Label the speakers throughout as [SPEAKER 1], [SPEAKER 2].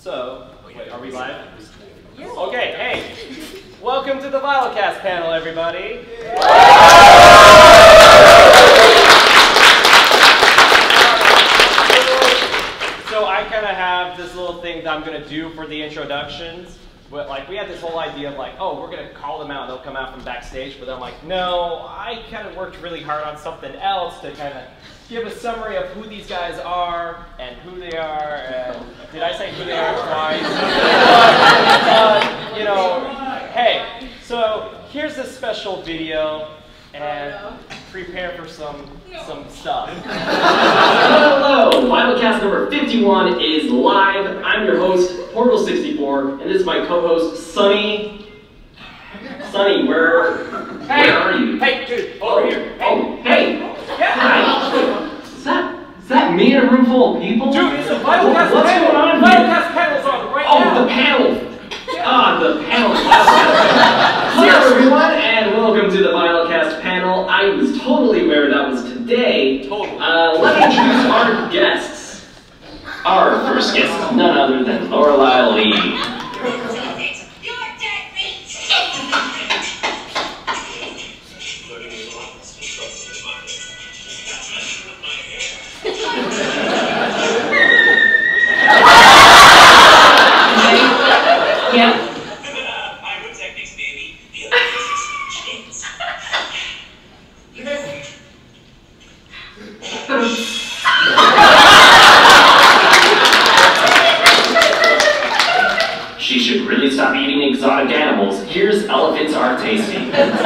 [SPEAKER 1] So, wait, are we live? Yes. Okay, hey, welcome to the VYTALCast panel, everybody. So I kind of have this little thing that I'm going to do for the introductions. But like we had this whole idea of like, oh, we're gonna call them out, they'll come out from backstage, but I'm like, no, I kind of worked really hard on something else to kind of give a summary of who these guys are and who they are, and did I say who they are twice? You know, hey, so here's this special video, and prepare for some stuff.
[SPEAKER 2] Hello, VYTALCast number 51 is live. I'm your host, Portal64, and this is my co-host, Sunny. Sunny, where are you?
[SPEAKER 1] Hey, dude, over here. Hey.
[SPEAKER 2] Oh, hey.
[SPEAKER 1] Yeah.
[SPEAKER 2] Hi. Is that me in a room full of people?
[SPEAKER 1] Dude, it's a VYTALCast panel.
[SPEAKER 2] What's going on here?
[SPEAKER 1] VYTALCast panel's on right now.
[SPEAKER 2] Oh, the panel. Ah, the panel. Hello, everyone, and welcome to the VYTALCast panel. I was totally aware that was today.
[SPEAKER 1] Totally.
[SPEAKER 2] Let me introduce our guests. Our first guest is none other than Lorelei Lee. She should really stop eating exotic animals. Here's elephants are tasty.
[SPEAKER 3] It's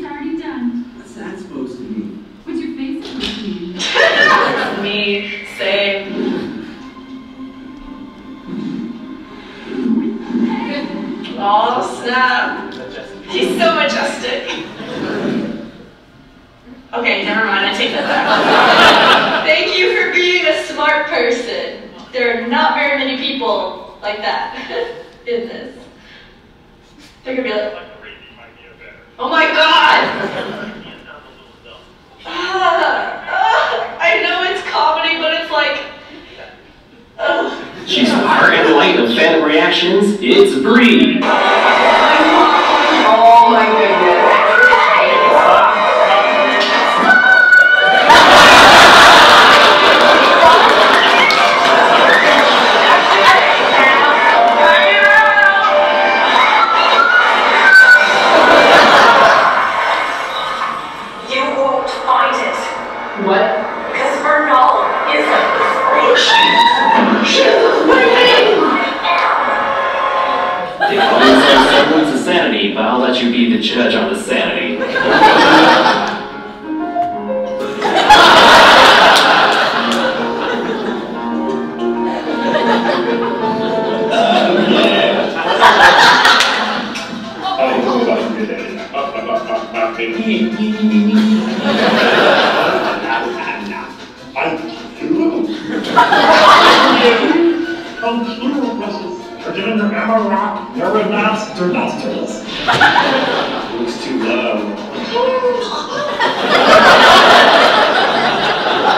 [SPEAKER 3] already done.
[SPEAKER 4] What's that supposed to mean?
[SPEAKER 3] What's your face supposed to mean?
[SPEAKER 5] Me, same. Oh snap! He's so majestic. Okay, never mind, I take that back. Thank you for being a smart person. There are not very many people like that in this. They're gonna be like, oh my god! I know it's comedy, but it's like,
[SPEAKER 2] She's heart and light of Fandom reactions. It's RWBY.
[SPEAKER 5] oh my goodness.
[SPEAKER 2] They call themselves semblance of sanity, but I'll let you be the judge on the sanity.
[SPEAKER 6] Given the ammo rock, there were not their nostrils. Looks too low.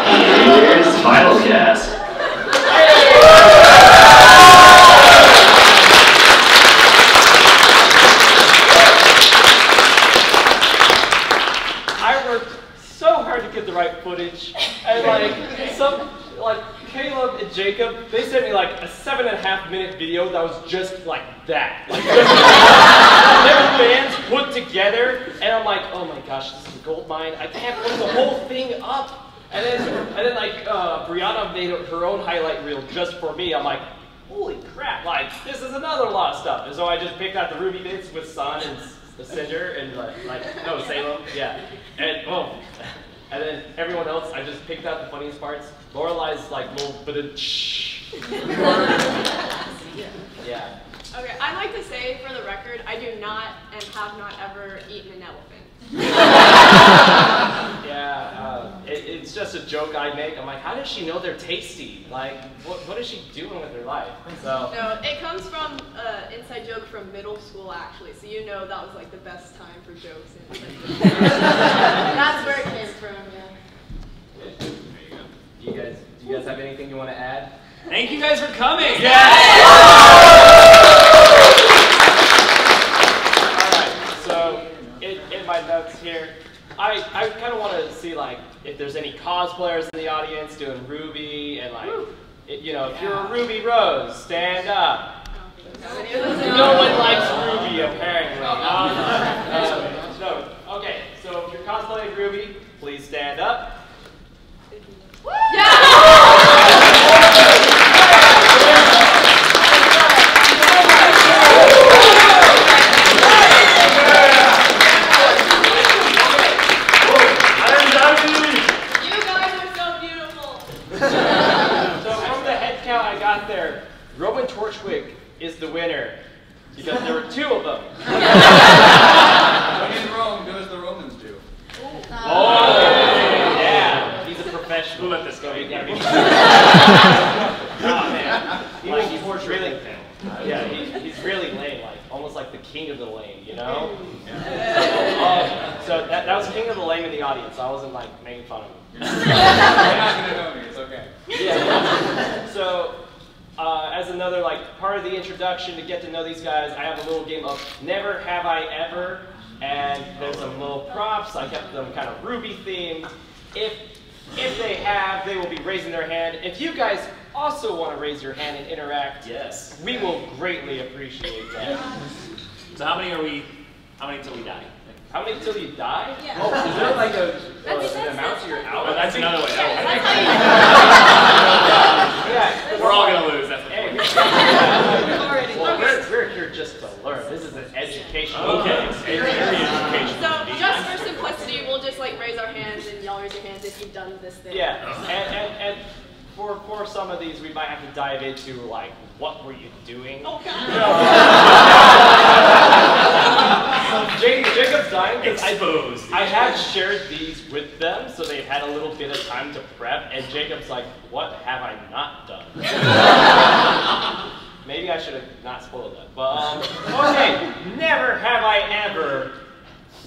[SPEAKER 2] Here's VYTALCast.
[SPEAKER 1] I worked so hard to get the right footage, and like Caleb and Jacob, they sent me like a 7.5-minute video that was just like that. Like their fans put together, and I'm like, oh my gosh, this is a gold mine. I can't put the whole thing up. And then like Brianna made her own highlight reel just for me. I'm like, holy crap, like this is another lot of stuff. And so I just picked out the RWBY bits with Sun and the Cinder and Salem, yeah. And boom. And then everyone else, I just picked out the funniest parts. Lorelei's like little bit of yeah.
[SPEAKER 7] Okay, I'd like to say for the record, I do not and have not ever eaten an elephant.
[SPEAKER 1] Yeah, it's just a joke I make. I'm like, how does she know they're tasty? Like, what is she doing with her life? So.
[SPEAKER 7] No, it comes from an inside joke from middle school, actually. So you know that was like the best time for jokes. That's where it came from, yeah.
[SPEAKER 1] Do you guys have anything you want to add?
[SPEAKER 4] Thank you guys for coming.
[SPEAKER 1] Yeah. Alright, so in my notes here, I kind of want to see like if there's any cosplayers in the audience doing RWBY and like, you know, if you're a RWBY Rose, stand up. No one likes RWBY apparently. No. Okay, so if you're cosplaying RWBY, please stand up. Is the winner because there were 2 of them.
[SPEAKER 8] When in Rome, do as the Romans do.
[SPEAKER 1] Oh, yeah, he's a professional.
[SPEAKER 4] Who let this go?
[SPEAKER 1] Oh man, like he's really, yeah, he's really lame, like almost like the king of the lame, you know? So that was king of the lame in the audience. I wasn't like making fun of him.
[SPEAKER 8] You're not gonna know me. It's okay.
[SPEAKER 1] Yeah. So. As another like part of the introduction to get to know these guys, I have a little game of Never Have I Ever, and there's some little props. I kept them kind of RWBY themed. If they have, they will be raising their hand. If you guys also want to raise your hand and interact,
[SPEAKER 4] yes,
[SPEAKER 1] we will greatly appreciate that.
[SPEAKER 4] So how many until we die?
[SPEAKER 1] How many till you die?
[SPEAKER 7] Yeah.
[SPEAKER 1] Oh, is there like an amount to your out?
[SPEAKER 4] Oh, that's another way.
[SPEAKER 1] Yeah,
[SPEAKER 4] we're all gonna lose. That's
[SPEAKER 1] well, we're here just to learn. This is an education.
[SPEAKER 4] Okay. Education.
[SPEAKER 7] So just for simplicity, we'll just like raise our hands and y'all raise your hands if you've done this thing.
[SPEAKER 1] Yeah, and for some of these, we might have to dive into like, what were you doing?
[SPEAKER 7] Oh God.
[SPEAKER 1] Jacob's dying because
[SPEAKER 4] Exposed.
[SPEAKER 1] I have shared these with them, so they've had a little bit of time to prep, and Jacob's like, what have I not done? Maybe I should have not spoiled that, but okay, never have I ever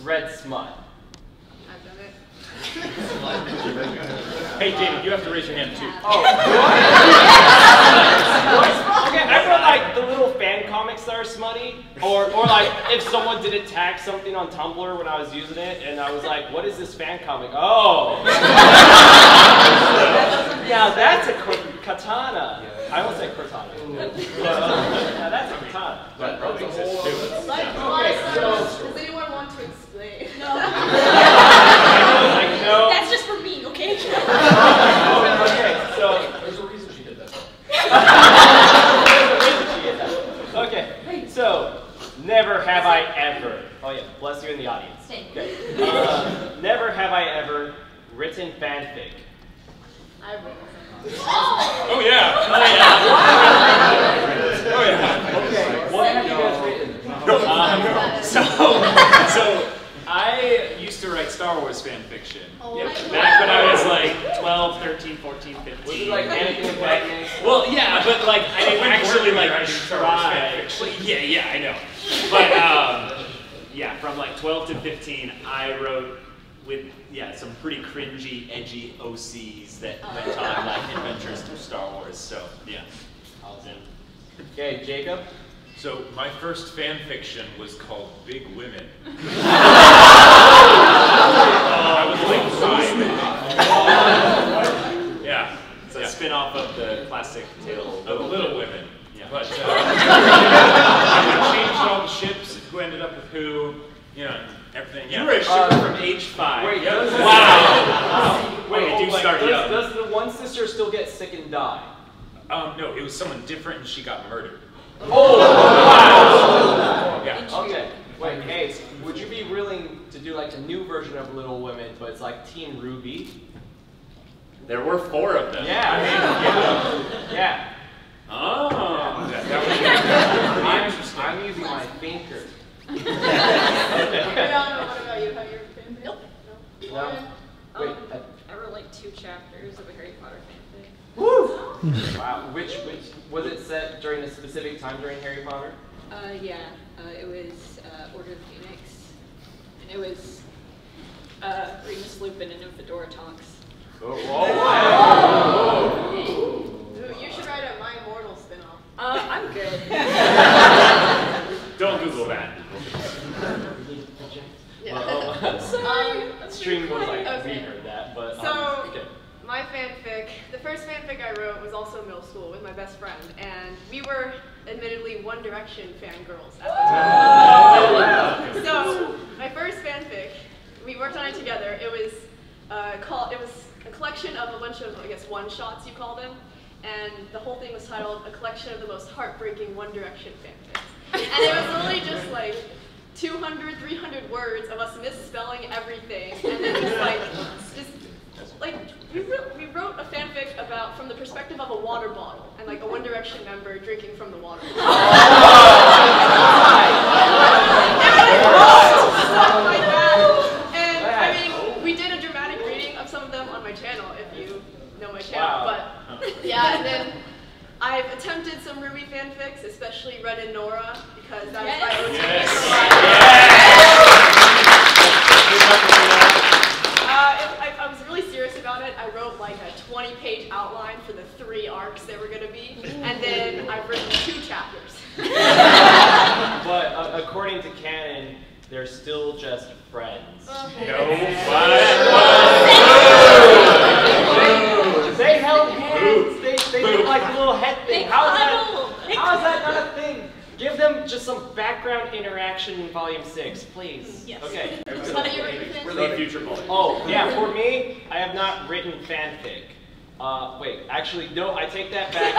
[SPEAKER 1] read smut.
[SPEAKER 7] I've done it.
[SPEAKER 4] Hey, David, you have to raise your hand too.
[SPEAKER 1] Oh, okay, I read like the little fan comics that are smutty, or like if someone didn't tag something on Tumblr when I was using it, and I was like, what is this fan comic? Oh. Yeah, that's a katana. I almost said katana. Yeah, that's a katana.
[SPEAKER 4] That probably exists too.
[SPEAKER 7] Does anyone want to explain? No.
[SPEAKER 1] No.
[SPEAKER 7] That's just for me, okay?
[SPEAKER 1] Okay, so
[SPEAKER 8] There's a reason she did that.
[SPEAKER 1] Okay, so never have I ever. Oh yeah, bless you in the audience. Okay. Never have I ever written fanfic.
[SPEAKER 7] I wrote
[SPEAKER 4] Oh yeah. Oh yeah.
[SPEAKER 1] Okay. What have you guys written?
[SPEAKER 4] So I used to write Star Wars fan fiction.
[SPEAKER 7] Oh,
[SPEAKER 4] Back when I was like 12, 13, 14, 15.
[SPEAKER 1] Was it like Anakin and Padme?
[SPEAKER 4] Well, yeah, but like I didn't actually like try. Yeah, I know. But yeah, from like 12 to 15, I wrote with some pretty cringy, edgy OCs that went on like adventures through Star Wars. So yeah, I was in.
[SPEAKER 1] Okay, Jacob.
[SPEAKER 9] So my first fan fiction was called Big Women. I was like 5.
[SPEAKER 4] Yeah, it's a spin-off of the classic tale
[SPEAKER 9] Of Little Women.
[SPEAKER 4] Yeah.
[SPEAKER 9] But I changed all the ships, who ended up with who, you know, everything. Yeah.
[SPEAKER 4] You were a shipper from age 5.
[SPEAKER 1] Wait,
[SPEAKER 4] Wow.
[SPEAKER 1] Wait,
[SPEAKER 4] They do start young.
[SPEAKER 1] does the one sister still get sick and die?
[SPEAKER 9] No, it was someone different and she got murdered.
[SPEAKER 1] Oh, wow.
[SPEAKER 9] Yeah.
[SPEAKER 1] Okay. Wait, hey, would you be willing to do like a new version of Little Women, but it's like Team RWBY?
[SPEAKER 4] There were 4 of them.
[SPEAKER 1] Yeah. Yeah.
[SPEAKER 4] Oh.
[SPEAKER 1] I'm using my finger.
[SPEAKER 7] What about you? Have you ever been? Nope.
[SPEAKER 1] No. Wait.
[SPEAKER 10] I wrote like 2 chapters of a Harry Potter fanfic.
[SPEAKER 1] Woo! Wow. Which was it set during a specific time during Harry Potter?
[SPEAKER 10] It was Order of the Phoenix, and it was Remus Lupin and Fedora Tonks.
[SPEAKER 1] Oh,
[SPEAKER 7] You should write a
[SPEAKER 10] I'm good.
[SPEAKER 4] Don't Google that.
[SPEAKER 1] Yeah. Stream was like,
[SPEAKER 7] Okay.
[SPEAKER 1] we heard that, but
[SPEAKER 7] So,
[SPEAKER 1] okay.
[SPEAKER 7] my fanfic, the first fanfic I wrote was also middle school with my best friend, and we were admittedly One Direction fangirls at the time. So, my first fanfic, we worked on it together. It was a collection of a bunch of, I guess, one-shots you call them, and the whole thing was titled "A Collection of the Most Heartbreaking One Direction Fanfics." And it was literally just like 200, 300 words of us misspelling everything, and then we wrote a fanfic about from the perspective of a water bottle, and like a One Direction member drinking from the water bottle. Stuff like that. And I mean, we did a dramatic reading of some of them on my channel, if you know my channel. But yeah, and then I've attempted some RWBY fanfics, especially Red and Nora, because that's my OT for life. I was really serious about it. I wrote like a 20-page outline for the 3 arcs there were going to be, and then I've written 2 chapters.
[SPEAKER 1] But according to canon, they're still just friends. They held hands. They did like a little head thing. How is that not a thing? Give them just some background interaction in Volume 6, please.
[SPEAKER 7] Yes.
[SPEAKER 1] Okay.
[SPEAKER 4] We're the future boys.
[SPEAKER 1] Oh, yeah, for me, I have not written fanfic. Wait, actually, no, I take that back.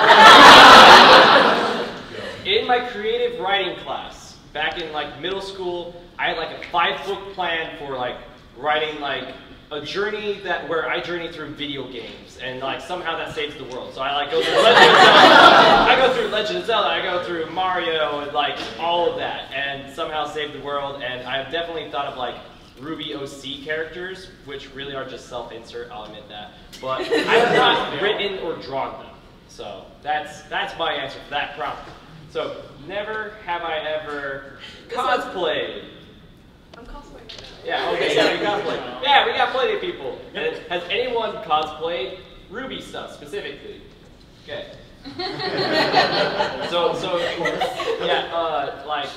[SPEAKER 1] In my creative writing class, back in like middle school, I had like a 5-book plan for like writing like a journey where I journey through video games, and like somehow that saves the world. So I like go through Legend of Zelda, I go through Legend of Zelda, I go through Mario, and like all of that, and somehow save the world. And I've definitely thought of like RWBY OC characters, which really are just self-insert, I'll admit that. But I have not written or drawn them. So that's my answer for that prompt. So never have I ever cosplayed.
[SPEAKER 7] I'm cosplaying right now.
[SPEAKER 1] Yeah, okay, yeah, we cosplay. Yeah, we got plenty of people. And has anyone cosplayed RWBY stuff specifically? Okay. So yeah, like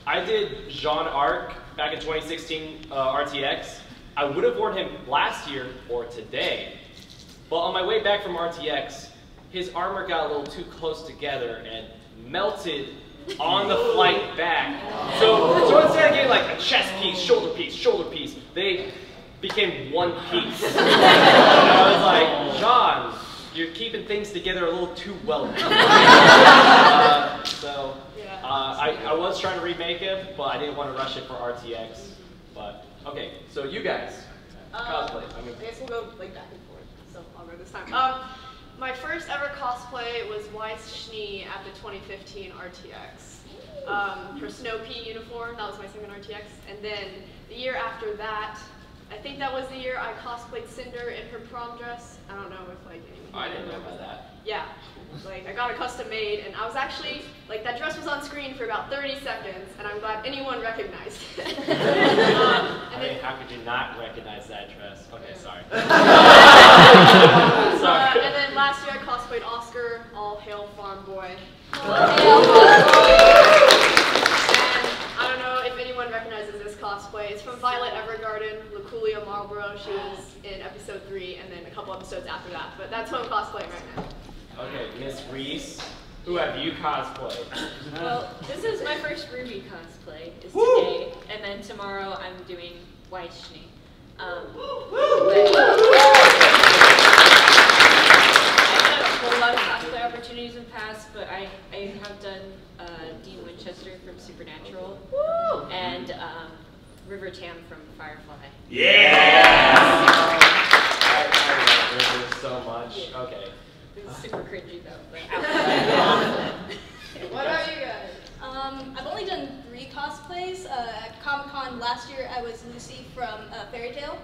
[SPEAKER 1] I did Jean Arc back in 2016 RTX. I would have worn him last year or today, but on my way back from RTX, his armor got a little too close together and melted on the flight back. So instead of getting like a chest piece, shoulder piece, they became one piece. And I was like, John, you're keeping things together a little too well now. I was trying to remake it, but I didn't want to rush it for RTX. But okay, so you guys, cosplay.
[SPEAKER 7] I guess we'll go like back and forth. So I'll go this time. My first ever cosplay was VYTALCast at the 2015 RTX. Her Snow Pea uniform, that was my second RTX. And then the year after that, I think that was the year I cosplayed Cinder in her prom dress. I don't know if like anyone
[SPEAKER 1] I didn't know about that.
[SPEAKER 7] Yeah, like I got it custom made, and I was actually, like that dress was on screen for about 30 seconds, and I'm glad anyone recognized it.
[SPEAKER 1] I mean, how could you not recognize that dress? Okay, sorry. Sorry.
[SPEAKER 7] And then last year I cosplayed Oscar, all hail farm boy. I don't know if anyone recognizes this cosplay. It's from Violet Evergarden, Luculia Marlborough. She was in episode 3 and then a couple episodes after that. But that's who I'm cosplaying right now.
[SPEAKER 1] Okay, Miss Reese, who have you cosplayed?
[SPEAKER 10] Well, this is my first RWBY cosplay, is today, and then tomorrow I'm doing VYTALCast. I've had a whole lot of cosplay opportunities in the past, but I have done Dean Winchester from Supernatural and River Tam from Firefly.
[SPEAKER 1] Yeah! I love River so much.
[SPEAKER 10] Yeah.
[SPEAKER 1] Okay.
[SPEAKER 10] It was super cringy though. But
[SPEAKER 7] What about you guys?
[SPEAKER 11] I've only done 3 cosplays. At Comic-Con last year, I was Lucy from Fairy Tail.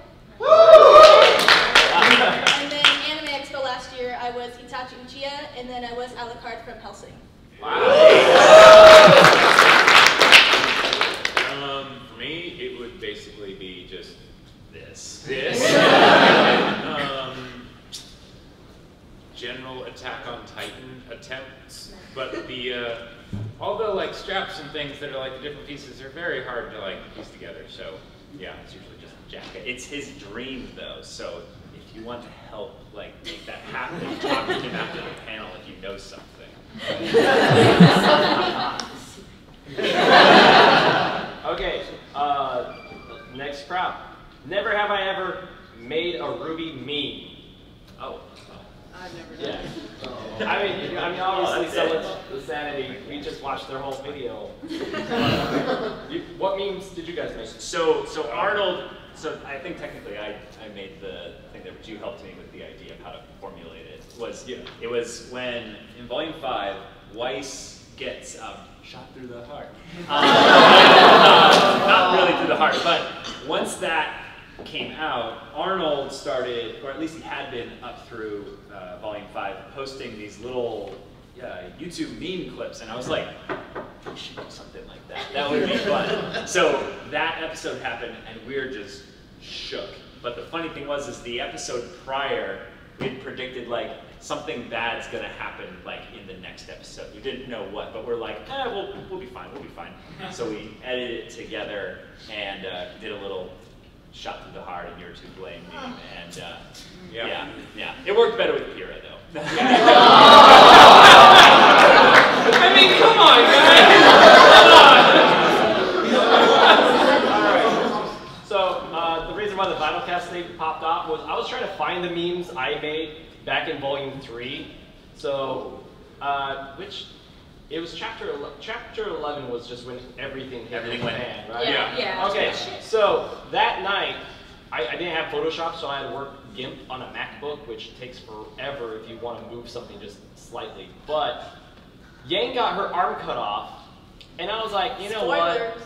[SPEAKER 11] And then Anime Expo last year, I was Itachi Uchiha, and then I was Alucard from Hellsing.
[SPEAKER 9] Wow. For me, it would basically be just this. General Attack on Titan attempt. but the all the like straps and things that are like the different pieces are very hard to like piece together. So yeah, it's usually just a jacket.
[SPEAKER 4] It's his dream though, so if you want to help like make that happen, talk to him after the panel if you know something.
[SPEAKER 1] Okay, next prop. Never have I ever made a RWBY meme. Oh.
[SPEAKER 7] I've never done
[SPEAKER 1] Yeah. I mean, obviously, someone's insanity. We just watched their whole video. What memes did you guys make?
[SPEAKER 4] So Arnold. So I think technically I made the thing that you helped me with the idea of how to formulate it. It was when in Volume 5, Weiss gets shot through the heart. Not really through the heart, but once that came out, Arnold started, or at least he had been up through Volume 5, posting these little YouTube meme clips, and I was like, we should do something like that. That would be fun. So that episode happened, and we were just shook. But the funny thing was, is the episode prior, we had predicted like something bad's gonna happen like in the next episode. We didn't know what, but we're like, we'll be fine, we'll be fine. So we edited it together and did a little shot through the heart and you're to blame meme, and yeah, it worked better with Kira though.
[SPEAKER 1] I mean, come on, guys! Come on! Alright. So, the reason why the VYTALCast thing popped off was I was trying to find the memes I made back in Volume 3. So, it was chapter 11 was just when everything hit the fan, right?
[SPEAKER 10] Yeah.
[SPEAKER 1] Okay, so that night, I didn't have Photoshop, so I had to work GIMP on a MacBook, which takes forever if you want to move something just slightly. But Yang got her arm cut off, and I was like, you know what?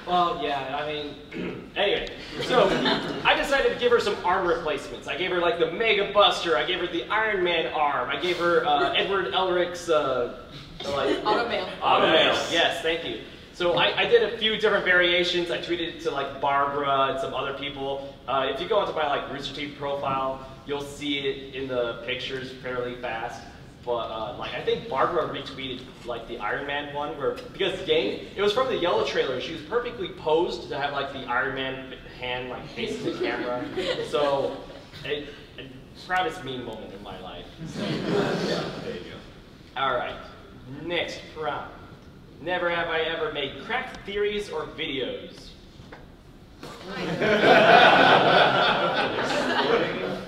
[SPEAKER 1] Well, yeah, I mean, anyway. So I decided to give her some arm replacements. I gave her like the Mega Buster. I gave her the Iron Man arm. I gave her Edward Elric's
[SPEAKER 7] Automail.
[SPEAKER 1] Automail. Yes, thank you. So I did a few different variations. I tweeted it to like Barbara and some other people. If you go into my like Rooster Teeth profile, you'll see it in the pictures fairly fast. But like I think Barbara retweeted like the Iron Man one because Yang, it was from the yellow trailer. She was perfectly posed to have like the Iron Man hand like facing the camera. So proudest meme moment in my life. So, yeah, there you go. All right, next prompt. Never have I ever made cracked theories or videos.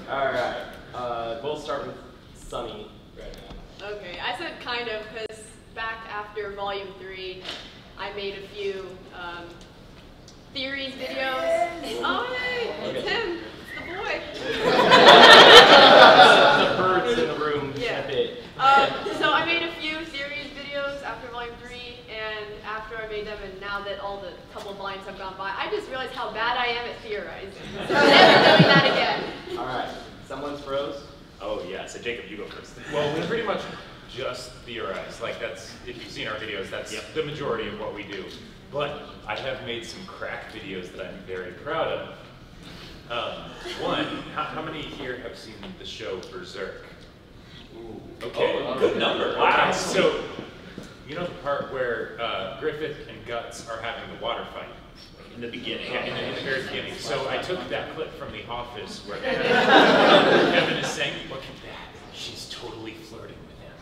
[SPEAKER 1] All right, we'll start with Sunny right now.
[SPEAKER 7] Okay, I said kind of because back after Volume 3, I made a few theories videos. Oh, hey, it's him. It's the boy.
[SPEAKER 1] The birds in the room.
[SPEAKER 7] Yeah.
[SPEAKER 1] A bit.
[SPEAKER 7] So I made a few theories videos after Volume 3, and after I made them, and now that all the couple of volumes have gone by, I just realized how bad I am at theorizing. So I'm never doing that again.
[SPEAKER 1] All right, someone's froze.
[SPEAKER 4] Oh yeah, so Jacob, you go first.
[SPEAKER 9] Well, we pretty much just theorize. Like that's, if you've seen our videos, that's the majority of what we do. But I have made some crack videos that I'm very proud of. One, how many here have seen the show Berserk?
[SPEAKER 4] Ooh.
[SPEAKER 9] Okay.
[SPEAKER 4] Oh, good number.
[SPEAKER 9] Wow. So, you know the part where Griffith and Guts are having the water fight?
[SPEAKER 4] In the beginning.
[SPEAKER 9] Yeah, in the very beginning. So I took that clip from The Office where Kevin is saying, look at that, she's totally flirting with him.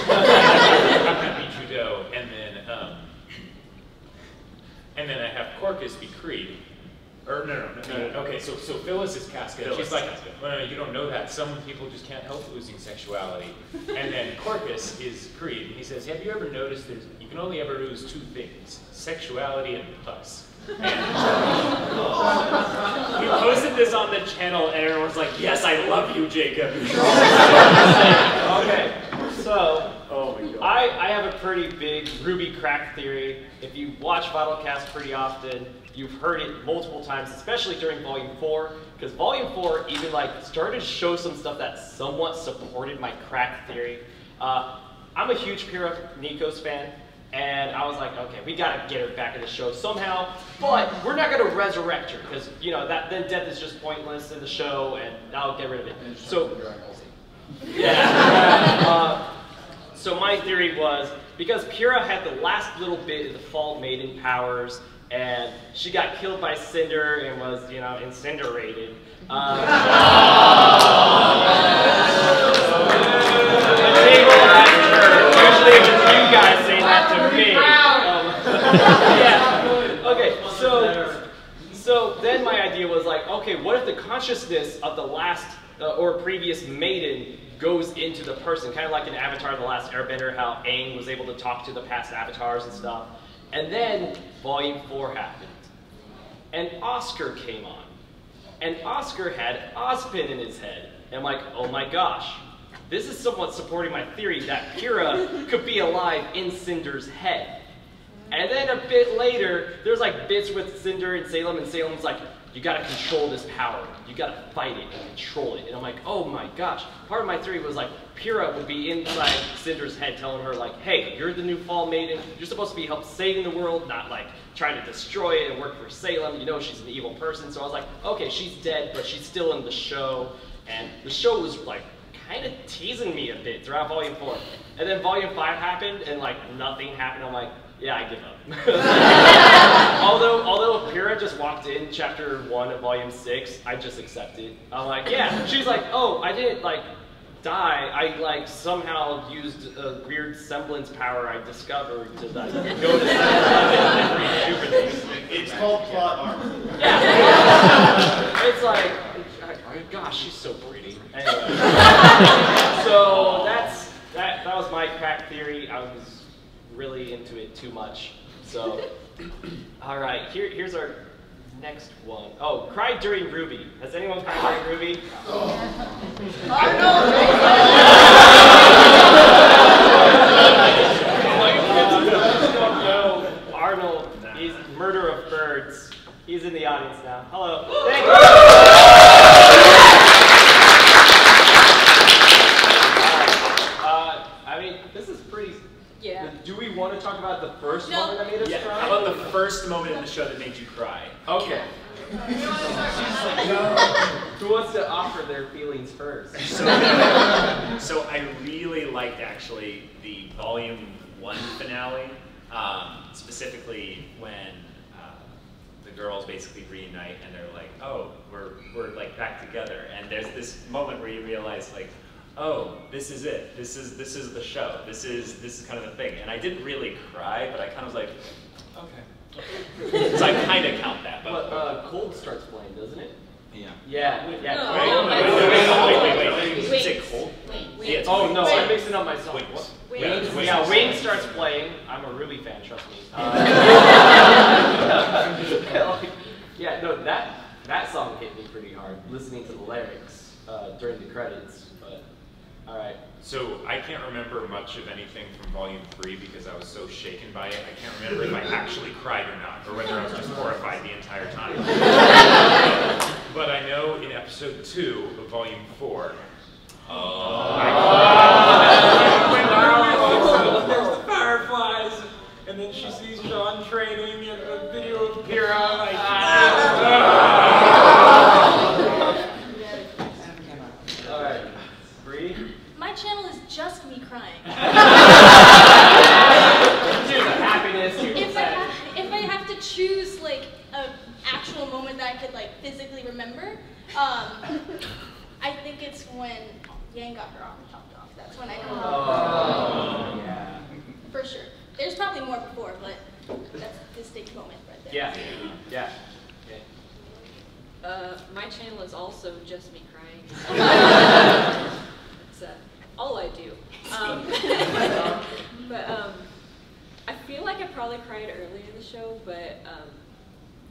[SPEAKER 9] Happy Trudeau, and then I have Corcus be Creed. Or no. Okay, so Phyllis is Casca.
[SPEAKER 4] Phyllis
[SPEAKER 9] She's like,
[SPEAKER 4] Casca.
[SPEAKER 9] well, you don't know that. Some people just can't help losing sexuality. And then Corcus is Creed. And he says, have you ever noticed that you can only ever lose two things, sexuality and pus?
[SPEAKER 4] We posted this on the channel and everyone was like, yes, I love you, Jacob.
[SPEAKER 1] Okay, so
[SPEAKER 4] oh my God.
[SPEAKER 1] I have a pretty big RWBY crack theory. If you watch VYTALCast pretty often, you've heard it multiple times, especially during Volume 4, because Volume 4 even like started to show some stuff that somewhat supported my crack theory. I'm a huge Pira Nikos fan, and I was like, okay, we gotta get her back in the show somehow, but we're not gonna resurrect her, because you know then death is just pointless in the show, and I'll get rid of it. So Yeah. So my theory was, because Pyrrha had the last little bit of the Fall Maiden powers, and she got killed by Cinder and was, you know, incinerated. The table has turned. Usually it's just you guys say that to me. Yeah. Okay, so then my idea was like, okay, what if the consciousness of the last or previous maiden goes into the person, kind of like in Avatar: The Last Airbender, how Aang was able to talk to the past avatars and stuff. And then Volume 4 happened, and Oscar came on, and Oscar had Ozpin in his head. And I'm like, oh my gosh, this is somewhat supporting my theory that Pyrrha could be alive in Cinder's head. And then a bit later, there's like bits with Cinder and Salem's like, you gotta control this power. You gotta fight it and control it. And I'm like, oh my gosh. Part of my theory was like, Pyrrha would be inside Cinder's head telling her like, hey, you're the new Fall Maiden. You're supposed to be help saving the world, not like trying to destroy it and work for Salem. You know she's an evil person. So I was like, okay, she's dead, but she's still in the show. And the show was like kind of teasing me a bit throughout Volume 4. And then Volume 5 happened and like nothing happened. I'm like, yeah, I give up. although Pyrrha just walked in Chapter 1 of Volume 6, I just accepted. I'm like, yeah. She's like, oh, I didn't like die. I like somehow used a weird semblance power I discovered to like go to 7-Eleven and rejuvenate.
[SPEAKER 12] It's called plot armor.
[SPEAKER 1] Yeah. It's like, gosh, she's so pretty. Anyway. So that was my crack theory. I was really into it too much. So, all right, here's our next one. Oh, cried during RWBY. Has anyone cried during RWBY? Arnold, he's murder of birds. He's in the audience now. Hello. Thank you. I mean, this is pretty.
[SPEAKER 10] Yeah.
[SPEAKER 1] Do we want to talk about the first moment that made us cry?
[SPEAKER 4] How about the first moment in the show that made you cry?
[SPEAKER 1] Okay. Who wants to offer their feelings first?
[SPEAKER 4] So I really liked actually the Volume 1 finale, specifically when the girls basically reunite and they're like, oh, we're like back together, and there's this moment where you realize like, oh, this is it. This is the show. This is kind of the thing. And I didn't really cry, but I kind of was like, okay. So I kind of count that.
[SPEAKER 1] But Cold starts playing, doesn't it?
[SPEAKER 12] Yeah.
[SPEAKER 1] Yeah.
[SPEAKER 4] Wait. Is it Cold?
[SPEAKER 10] Wait.
[SPEAKER 1] Oh no, I'm mixing up my song.
[SPEAKER 4] Wait.
[SPEAKER 1] Yeah, Wing starts playing. I'm a RWBY fan, trust me. Yeah, no, that song hit me pretty hard. Listening to the lyrics during the credits. All right.
[SPEAKER 9] So I can't remember much of anything from Volume 3 because I was so shaken by it. I can't remember if I actually cried or not, or whether I was just horrified the entire time. But I know in Episode 2 of Volume 4,
[SPEAKER 8] There's the fireflies, and then she sees Sean training and a video of Pyrrha. Like,
[SPEAKER 1] All right. Bree?
[SPEAKER 11] My channel is just me crying. If I have to choose like an actual moment that I could like physically remember, I think it's when Yang got her arm chopped off. That's when I cried.
[SPEAKER 1] Oh, yeah.
[SPEAKER 11] For sure. There's probably more before, but that's a distinct moment right there.
[SPEAKER 1] Yeah. Okay.
[SPEAKER 10] My channel is also just me crying. It's all I do. But I feel like I probably cried early in the show, but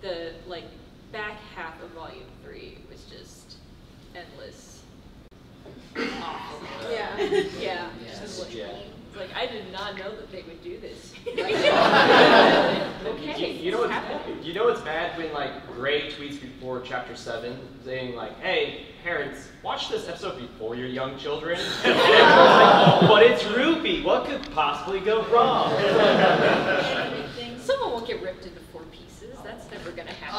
[SPEAKER 10] the like back half of Volume 3 was just endless. Awful. Yeah.
[SPEAKER 1] Yes.
[SPEAKER 10] It's like I did not know that they would do this. Okay.
[SPEAKER 1] You know what's bad when like Gray tweets before Chapter 7 saying like, "Hey parents, watch this episode before your young children." And like, but it's RWBY. What could possibly go wrong?
[SPEAKER 10] Someone will get ripped into 4 pieces. That's never gonna happen.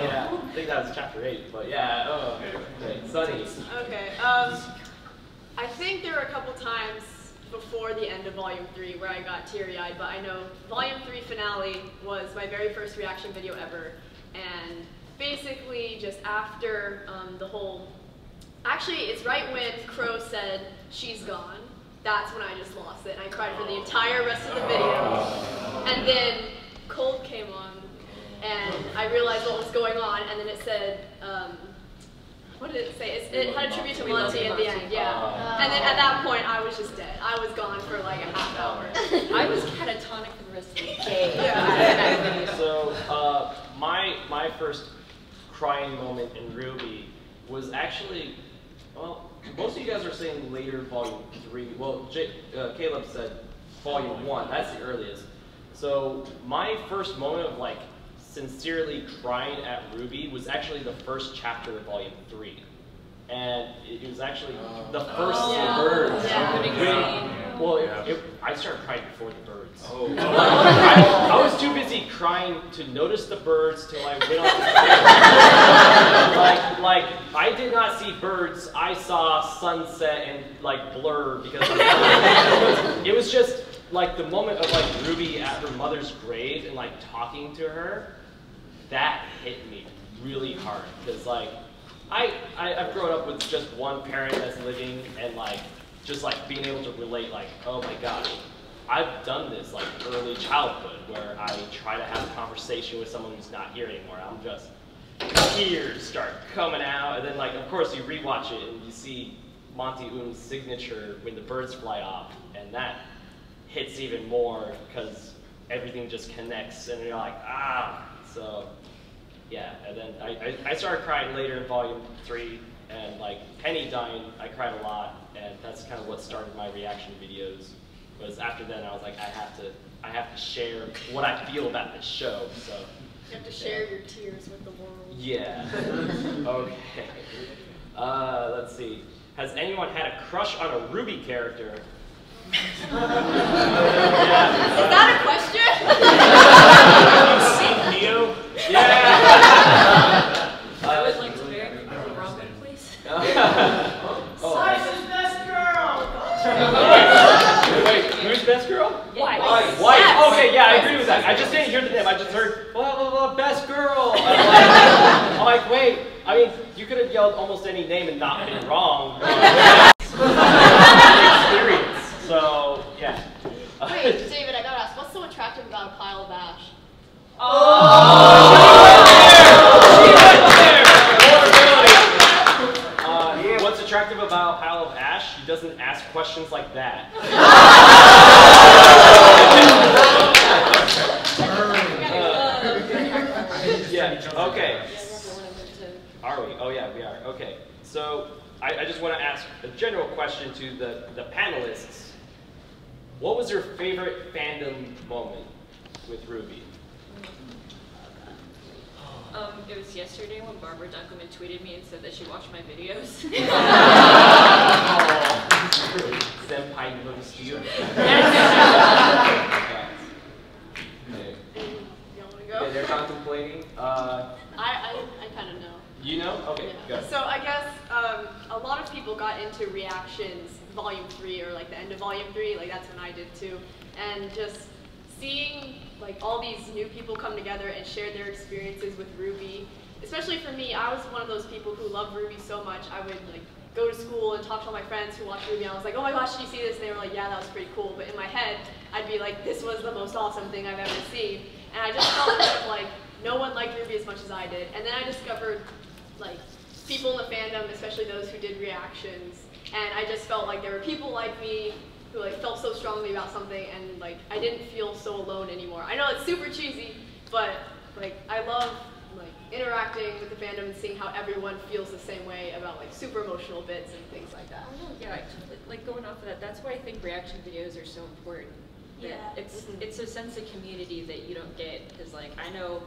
[SPEAKER 1] Yeah, I think that was Chapter 8. But yeah. Okay. Sunny.
[SPEAKER 7] Okay. I think there were a couple times before the end of Volume 3 where I got teary-eyed, but I know Volume 3 finale was my very first reaction video ever, and basically just after the whole... Actually, it's right when Crow said, "She's gone." That's when I just lost it, and I cried for the entire rest of the video. And then Cold came on, and I realized what was going on, and then it said, what did it say? It had a tribute to Monty at the end, yeah. And then at that point, I was just dead. I was gone for like a half hour.
[SPEAKER 10] I was catatonic for the rest of the day.
[SPEAKER 7] Yeah.
[SPEAKER 1] So, my first crying moment in RWBY was actually, well, most of you guys are saying later Volume 3. Well, Caleb said Volume 1. That's the earliest. So my first moment of like sincerely crying at RWBY was actually the first chapter of Volume 3. And it was actually the first birds.
[SPEAKER 10] Yeah.
[SPEAKER 1] Well, I started crying before the birds. Oh. I was too busy crying to notice the birds till I went on. like I did not see birds. I saw sunset and like blur because it was just like the moment of like RWBY at her mother's grave and like talking to her. That hit me really hard because like I've grown up with just one parent that's living and like just like being able to relate like, oh my gosh, I've done this like early childhood where I try to have a conversation with someone who's not here anymore. I'm just, tears start coming out, and then like of course you rewatch it and you see Monty Oom's signature when the birds fly off, and that hits even more because everything just connects and you're like, ah. So yeah, and then I started crying later in Volume 3, and like Penny dying, I cried a lot, and that's kind of what started my reaction videos. Was after then I was like, I have to share what I feel about this show. So
[SPEAKER 7] you have to share your tears with the world.
[SPEAKER 1] Yeah. Okay. Let's see. Has anyone had a crush on a RWBY character?
[SPEAKER 7] Yeah. Is that a question?
[SPEAKER 4] Have you seen Neo?
[SPEAKER 1] Yeah.
[SPEAKER 10] I would like to marry Robin, please.
[SPEAKER 8] Slice's best girl!
[SPEAKER 1] Wait, who's best girl?
[SPEAKER 10] White.
[SPEAKER 1] White.
[SPEAKER 10] Yes.
[SPEAKER 1] Okay, yeah, I agree with that. I just didn't hear the name. I just heard blah blah blah best girl. I'm like, wait. I mean, you could have yelled almost any name and not been wrong. Experience. So yeah.
[SPEAKER 11] Wait, David, I gotta ask, what's so attractive about a pile of ash?
[SPEAKER 1] What's attractive about Pile of Ash? He doesn't ask questions like that. Yeah, okay. Are we? Oh yeah, we are. Okay. So I just want to ask a general question to the panelists. What was your favorite fandom moment with RWBY?
[SPEAKER 10] It was yesterday when Barbara Dunkelman tweeted me and said that she watched my videos.
[SPEAKER 1] Senpai noticed you.
[SPEAKER 7] You want to go?
[SPEAKER 1] Okay, they're contemplating.
[SPEAKER 7] I kind of know.
[SPEAKER 1] You know? Okay,
[SPEAKER 7] Yeah.
[SPEAKER 1] go.
[SPEAKER 7] So I guess a lot of people got into reactions Volume 3 or like the end of Volume 3, like that's when I did too. And just seeing like all these new people come together and share their experiences with RWBY. Especially for me, I was one of those people who loved RWBY so much. I would like go to school and talk to all my friends who watched RWBY, and I was like, oh my gosh, did you see this? And they were like, yeah, that was pretty cool. But in my head, I'd be like, this was the most awesome thing I've ever seen. And I just felt kind of like no one liked RWBY as much as I did. And then I discovered like people in the fandom, especially those who did reactions. And I just felt like there were people like me who like felt so strongly about something, and like I didn't feel so alone anymore. I know it's super cheesy, but like I love like interacting with the fandom and seeing how everyone feels the same way about like super emotional bits and things like that.
[SPEAKER 10] Yeah, like going off of that, that's why I think reaction videos are so important.
[SPEAKER 11] Yeah.
[SPEAKER 10] It's a sense of community that you don't get, because like I know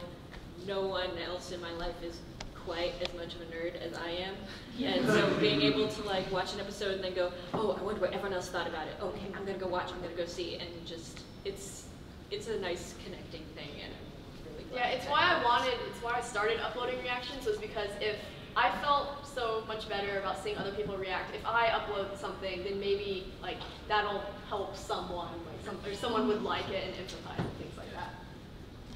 [SPEAKER 10] no one else in my life is quite as much of a nerd as I am, and so being able to like watch an episode and then go, oh, I wonder what everyone else thought about it. Okay, I'm gonna go watch. I'm gonna go see, and just it's a nice connecting thing, and I'm really glad.
[SPEAKER 7] Yeah, it's why I started uploading reactions, was because if I felt so much better about seeing other people react. If I upload something, then maybe like that'll help someone, or someone would like it and empathize and things like that.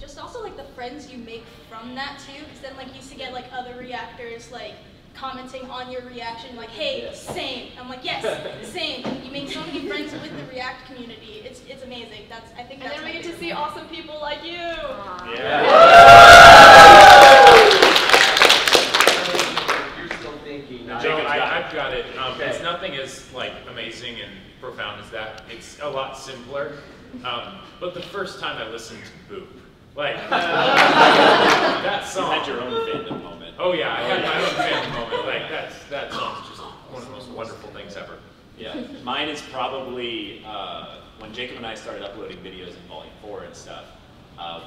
[SPEAKER 11] Just also like the friends you make from that too, because then like you used to get like other reactors like commenting on your reaction, like, hey, same. I'm like, yes, same. You make so many friends with the React community. It's amazing. I think that's.
[SPEAKER 7] And then we get to see awesome people like you.
[SPEAKER 2] Yeah.
[SPEAKER 1] You're still thinking.
[SPEAKER 9] Jacob, I've got it. It's nothing as like amazing and profound as that. It's a lot simpler. But the first time I listened to Boop, like that song.
[SPEAKER 4] You had your own fandom moment.
[SPEAKER 9] Oh yeah, I had my own fandom moment. Like that song's just one of the most wonderful things ever.
[SPEAKER 4] Yeah, mine is probably when Jacob and I started uploading videos in Volume 4 and stuff.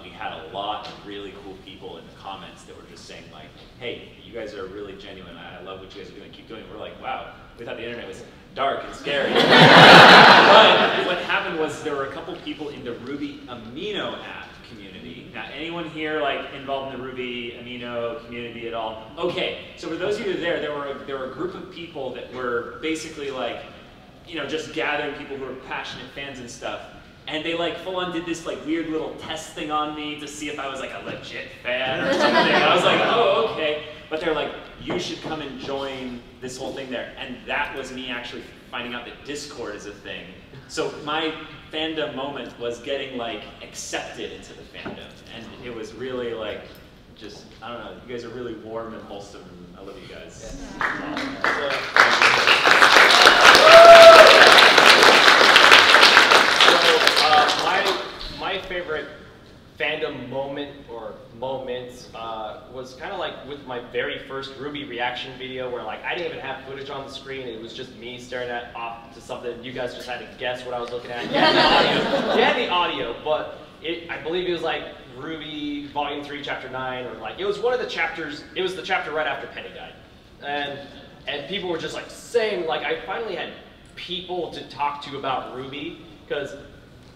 [SPEAKER 4] We had a lot of really cool people in the comments that were just saying like, hey, you guys are really genuine. I love what you guys are doing. Keep doing it. We're like, wow, we thought the internet was dark and scary. But what happened was there were a couple people in the RWBY Amino app community. Now, anyone here like involved in the RWBY Amino community at all? Okay, so for those of you that are there were a group of people that were basically like, you know, just gathering people who were passionate fans and stuff. And they like full on did this like weird little test thing on me to see if I was like a legit fan or something. And I was like, oh, okay. But they're like, you should come and join this whole thing there. And that was me actually finding out that Discord is a thing. So my fandom moment was getting like accepted into the fandom. And it was really like, just, I don't know, you guys are really warm and wholesome. I love you guys.
[SPEAKER 1] My favorite fandom moment or moments was kind of like with my very first RWBY reaction video where like I didn't even have footage on the screen. It was just me staring off to something. You guys just had to guess what I was looking at. You had the audio, but I believe it was like RWBY Volume 3, Chapter 9, or like it was one of the chapters. It was the chapter right after Penny died, and people were just like saying like I finally had people to talk to about RWBY because.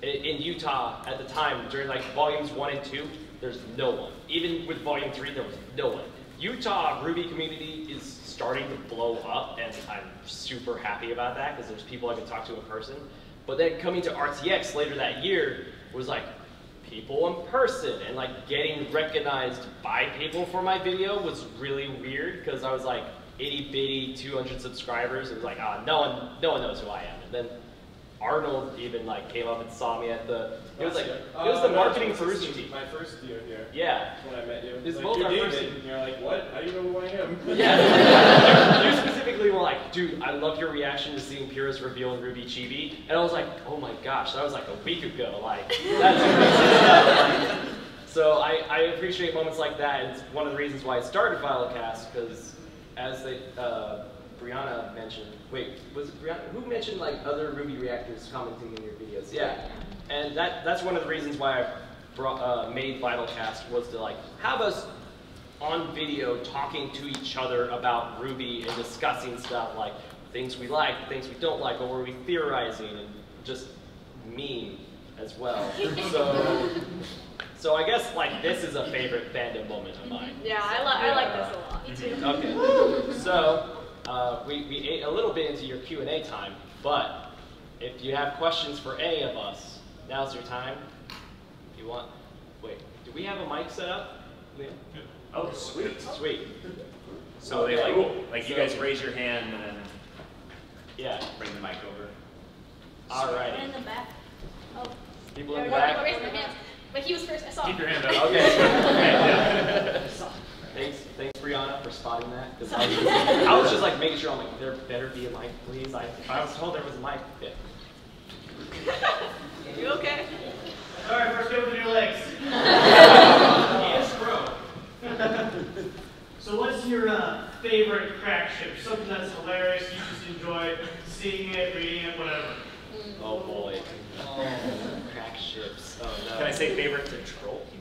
[SPEAKER 1] In Utah at the time, during like volumes 1 and 2, there's no one. Even with volume 3, there was no one. Utah RWBY community is starting to blow up, and I'm super happy about that because there's people I can talk to in person. But then coming to RTX later that year was like people in person, and like getting recognized by people for my video was really weird because I was like itty bitty 200 subscribers. It was like, no one knows who I am. And then Arnold even like came up and saw me at the. It was like it was the marketing for Rooster Teeth.
[SPEAKER 13] My first year here.
[SPEAKER 1] Yeah.
[SPEAKER 13] When I met you.
[SPEAKER 1] It's
[SPEAKER 13] like,
[SPEAKER 1] both
[SPEAKER 13] you're
[SPEAKER 1] our
[SPEAKER 13] David,
[SPEAKER 1] first.
[SPEAKER 13] And you're like, what? How do you know who I am?
[SPEAKER 1] Yeah. You specifically were like, dude, I love your reaction to seeing Purist reveal in RWBY Chibi, and I was like, oh my gosh, that was like a week ago. Like that's amazing stuff. So I appreciate moments like that. It's one of the reasons why I started VYTALCast because as they. Brianna mentioned, wait, was it Brianna? Who mentioned like other RWBY reactors commenting in your videos? Yeah, and that's one of the reasons why I made VYTALCast was to like have us on video talking to each other about RWBY and discussing stuff like things we like, things we don't like, or were we theorizing and just meme as well. So I guess like this is a favorite fandom moment of mine.
[SPEAKER 7] Yeah, I like this a lot.
[SPEAKER 11] Me too.
[SPEAKER 1] Okay, so. We ate a little bit into your Q&A time, but if you have questions for any of us, now's your time. If you want, wait, do we have a mic set up? Yeah.
[SPEAKER 4] Oh, sweet.
[SPEAKER 1] Sweet.
[SPEAKER 4] So they like you guys raise your hand and then bring the mic over.
[SPEAKER 1] Alrighty.
[SPEAKER 11] In the back. Oh.
[SPEAKER 1] People in the back.
[SPEAKER 11] I raised my hands, but he was first. I saw him.
[SPEAKER 9] Keep your hand up.
[SPEAKER 1] Okay. Thanks, Brianna, for spotting that. Because I was just like making sure. I'm like, there better be a mic, please. I was told there was a mic. Yeah.
[SPEAKER 7] You okay?
[SPEAKER 6] All right, first go with your legs.
[SPEAKER 1] Yes, bro.
[SPEAKER 6] So, what's your favorite crack ship? Something that's hilarious, you just enjoy seeing it, reading it, whatever.
[SPEAKER 1] Oh boy. Crack ships. Oh no.
[SPEAKER 4] Can I say favorite to troll people?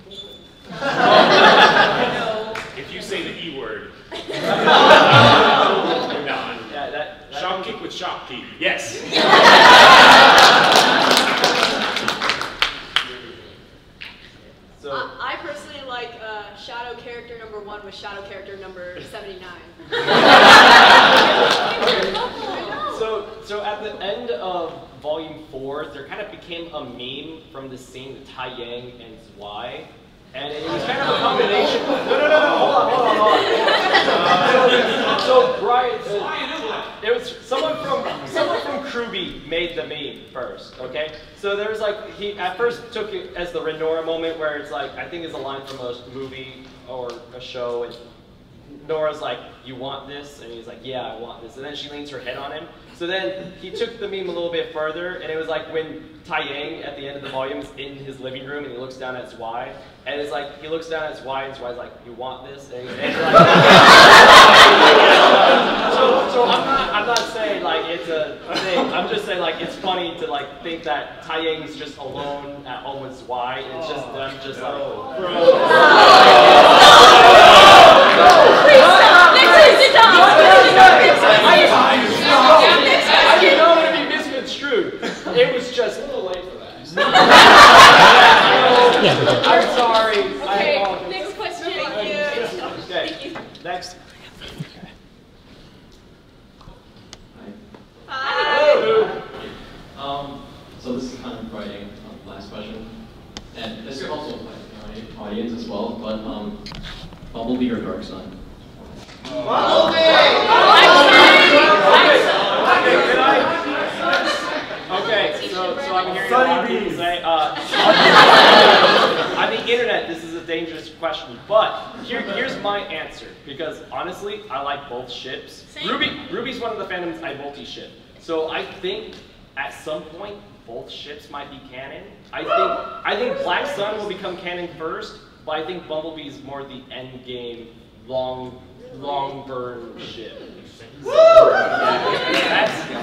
[SPEAKER 7] No.
[SPEAKER 9] If you say the E word, you're not.
[SPEAKER 1] Yeah, that
[SPEAKER 9] Shock kick with shock key.
[SPEAKER 4] Yes.
[SPEAKER 1] So
[SPEAKER 7] I personally like shadow character number 1 with shadow character number 79.
[SPEAKER 1] of Volume 4, there kind of became a meme from this scene with Tai Yang and ZY. And it was kind of a combination. No, hold on. So Brian, it was someone from RWBY made the meme first. Okay, so there was like he at first took it as the Renora moment where it's like I think it's a line from a movie or a show, and Nora's like, "You want this?" And he's like, "Yeah, I want this." And then she leans her head on him. So then he took the meme a little bit further, and it was like when Tai Yang at the end of the volume is in his living room and he looks down at ZY, and it's like he looks down at ZY and ZY's like, "You want this?" And like, so I'm not saying like it's a thing. I'm just saying like it's funny to like think that Tai Yang's just alone at home with ZY, and it's just them just like. I didn't know it would be misconstrued. It was just a little late for that. I'm sorry.
[SPEAKER 10] Okay, next question.
[SPEAKER 1] Thank you. Okay, next.
[SPEAKER 14] So this is kind of writing last question, and this could also apply to the audience as well. But Bumblebee or Dark Sun?
[SPEAKER 1] Okay, so I'm hearing a lot of people say, on the internet, this is a dangerous question, but here's my answer, because honestly, I like both ships. RWBY's one of the fandoms I multi-ship, so I think at some point, both ships might be canon. I think Black Sun will become canon first, but I think Bumblebee is more the end game, long burn ship. So,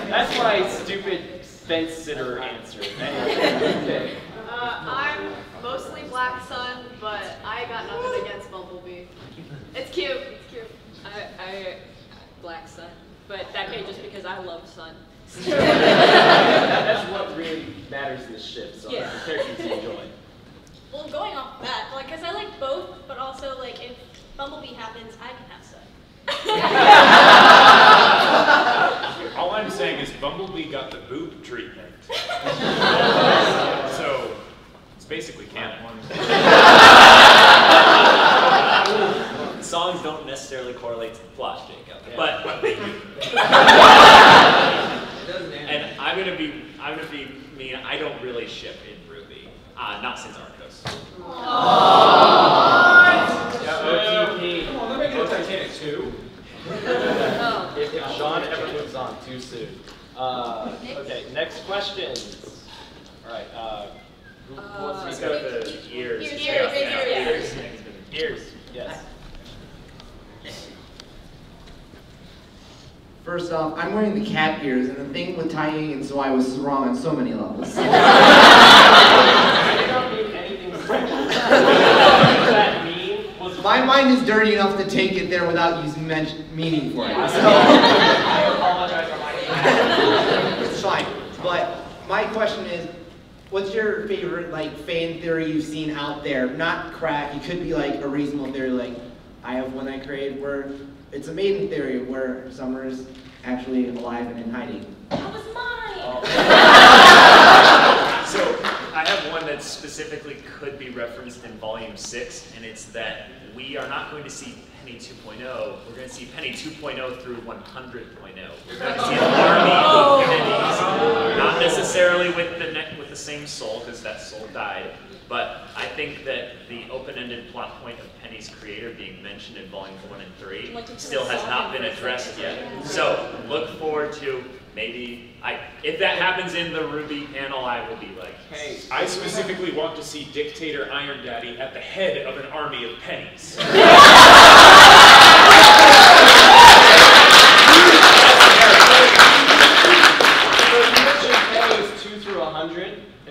[SPEAKER 1] that's my stupid fence sitter answer. Anyway.
[SPEAKER 7] I'm mostly Black Sun, but I got nothing against Bumblebee. It's cute. It's cute.
[SPEAKER 10] I Black Sun, but that may just because I love Sun.
[SPEAKER 1] That's what really matters in the ship, so
[SPEAKER 10] yeah.
[SPEAKER 1] the characters you enjoy.
[SPEAKER 11] Well, going off that, like, cause I like both, but also like if Bumblebee happens, I can have Sun.
[SPEAKER 9] All I'm saying is Bumblebee got the boob treatment. So it's basically canon.
[SPEAKER 4] Songs don't necessarily correlate to the plot, Jacob, but they do. And I'm gonna be mean. I don't really ship in RWBY, not since Arcos.
[SPEAKER 1] OTP.
[SPEAKER 8] Come on, they're making a Titanic 2.
[SPEAKER 1] If Sean ever moves on too soon. Okay, next questions. All right. Who wants to
[SPEAKER 4] Let's
[SPEAKER 1] go?
[SPEAKER 4] go with the ears.
[SPEAKER 1] Ears. Yes.
[SPEAKER 15] First off, I'm wearing the cat ears, and the thing with Tai Yang and ZY was wrong on so many levels.
[SPEAKER 1] I don't mean anything special. What that mean was
[SPEAKER 15] my mind is dirty enough to take it there without using meaning for it. So.
[SPEAKER 1] I apologize on my behalf.
[SPEAKER 15] It's fine. But my question is, what's your favorite like fan theory you've seen out there? Not crack. It could be like a reasonable theory. Like I have one I created where it's a maiden theory where Summer is actually alive and in hiding.
[SPEAKER 11] That was mine!
[SPEAKER 1] Oh.
[SPEAKER 4] So I have one that specifically could be referenced in Volume 6, and it's that we are not going to see Penny 2.0. We're going to see Penny 2.0 through 100.0. We're going to see an army of pennies, not necessarily with the same soul, because that soul died. But I think that the open-ended plot point of Penny's creator being mentioned in Volumes 1 and 3 still has not been addressed yet. So look forward to maybe, if that happens in the RWBY panel, I will be like,
[SPEAKER 9] hey, I specifically want to see Dictator Iron Daddy at the head of an army of pennies.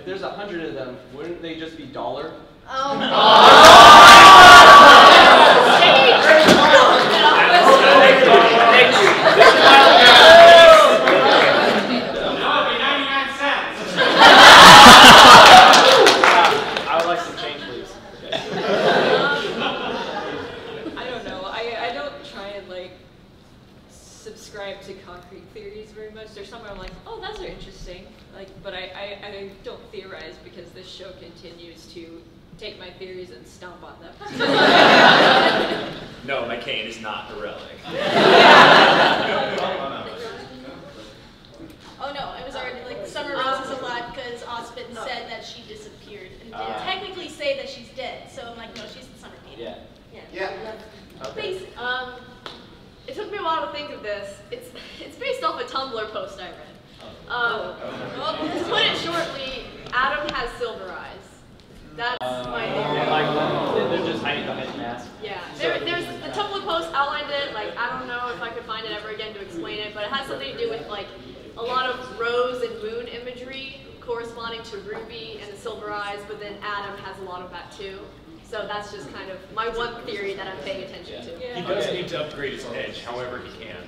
[SPEAKER 1] There's 100 of them, wouldn't they just be dollar?
[SPEAKER 7] Oh.
[SPEAKER 1] Thank you.
[SPEAKER 6] No, it'd be 99 cents.
[SPEAKER 1] I would like some change, please. Okay.
[SPEAKER 10] I don't know. I don't try and like subscribe to concrete theories very much. There's some where I'm like, oh, those are interesting. like, but I don't theorize because this show continues to take my theories and stomp on them.
[SPEAKER 4] No, my cane is not a relic.
[SPEAKER 11] Oh no, it was already like Summer Rose is alive because Osmond said that she disappeared and didn't technically say that she's dead. So I'm like, no, she's the Summer Queen.
[SPEAKER 15] Yeah.
[SPEAKER 11] Yeah.
[SPEAKER 15] Okay.
[SPEAKER 7] It took me a while to think of this. It's based off a Tumblr post I read. To put it shortly, Adam has silver eyes. That's my theory.
[SPEAKER 1] Yeah, like they're just hiding behind the mask.
[SPEAKER 7] Yeah, there's the Tumblr post outlined it. Like I don't know if I could find it ever again to explain it, but it has something to do with like a lot of rose and moon imagery corresponding to Ruby and the silver eyes, but then Adam has a lot of that too. So that's just kind of my one theory that I'm paying attention to.
[SPEAKER 9] He does need to upgrade his edge, however he can.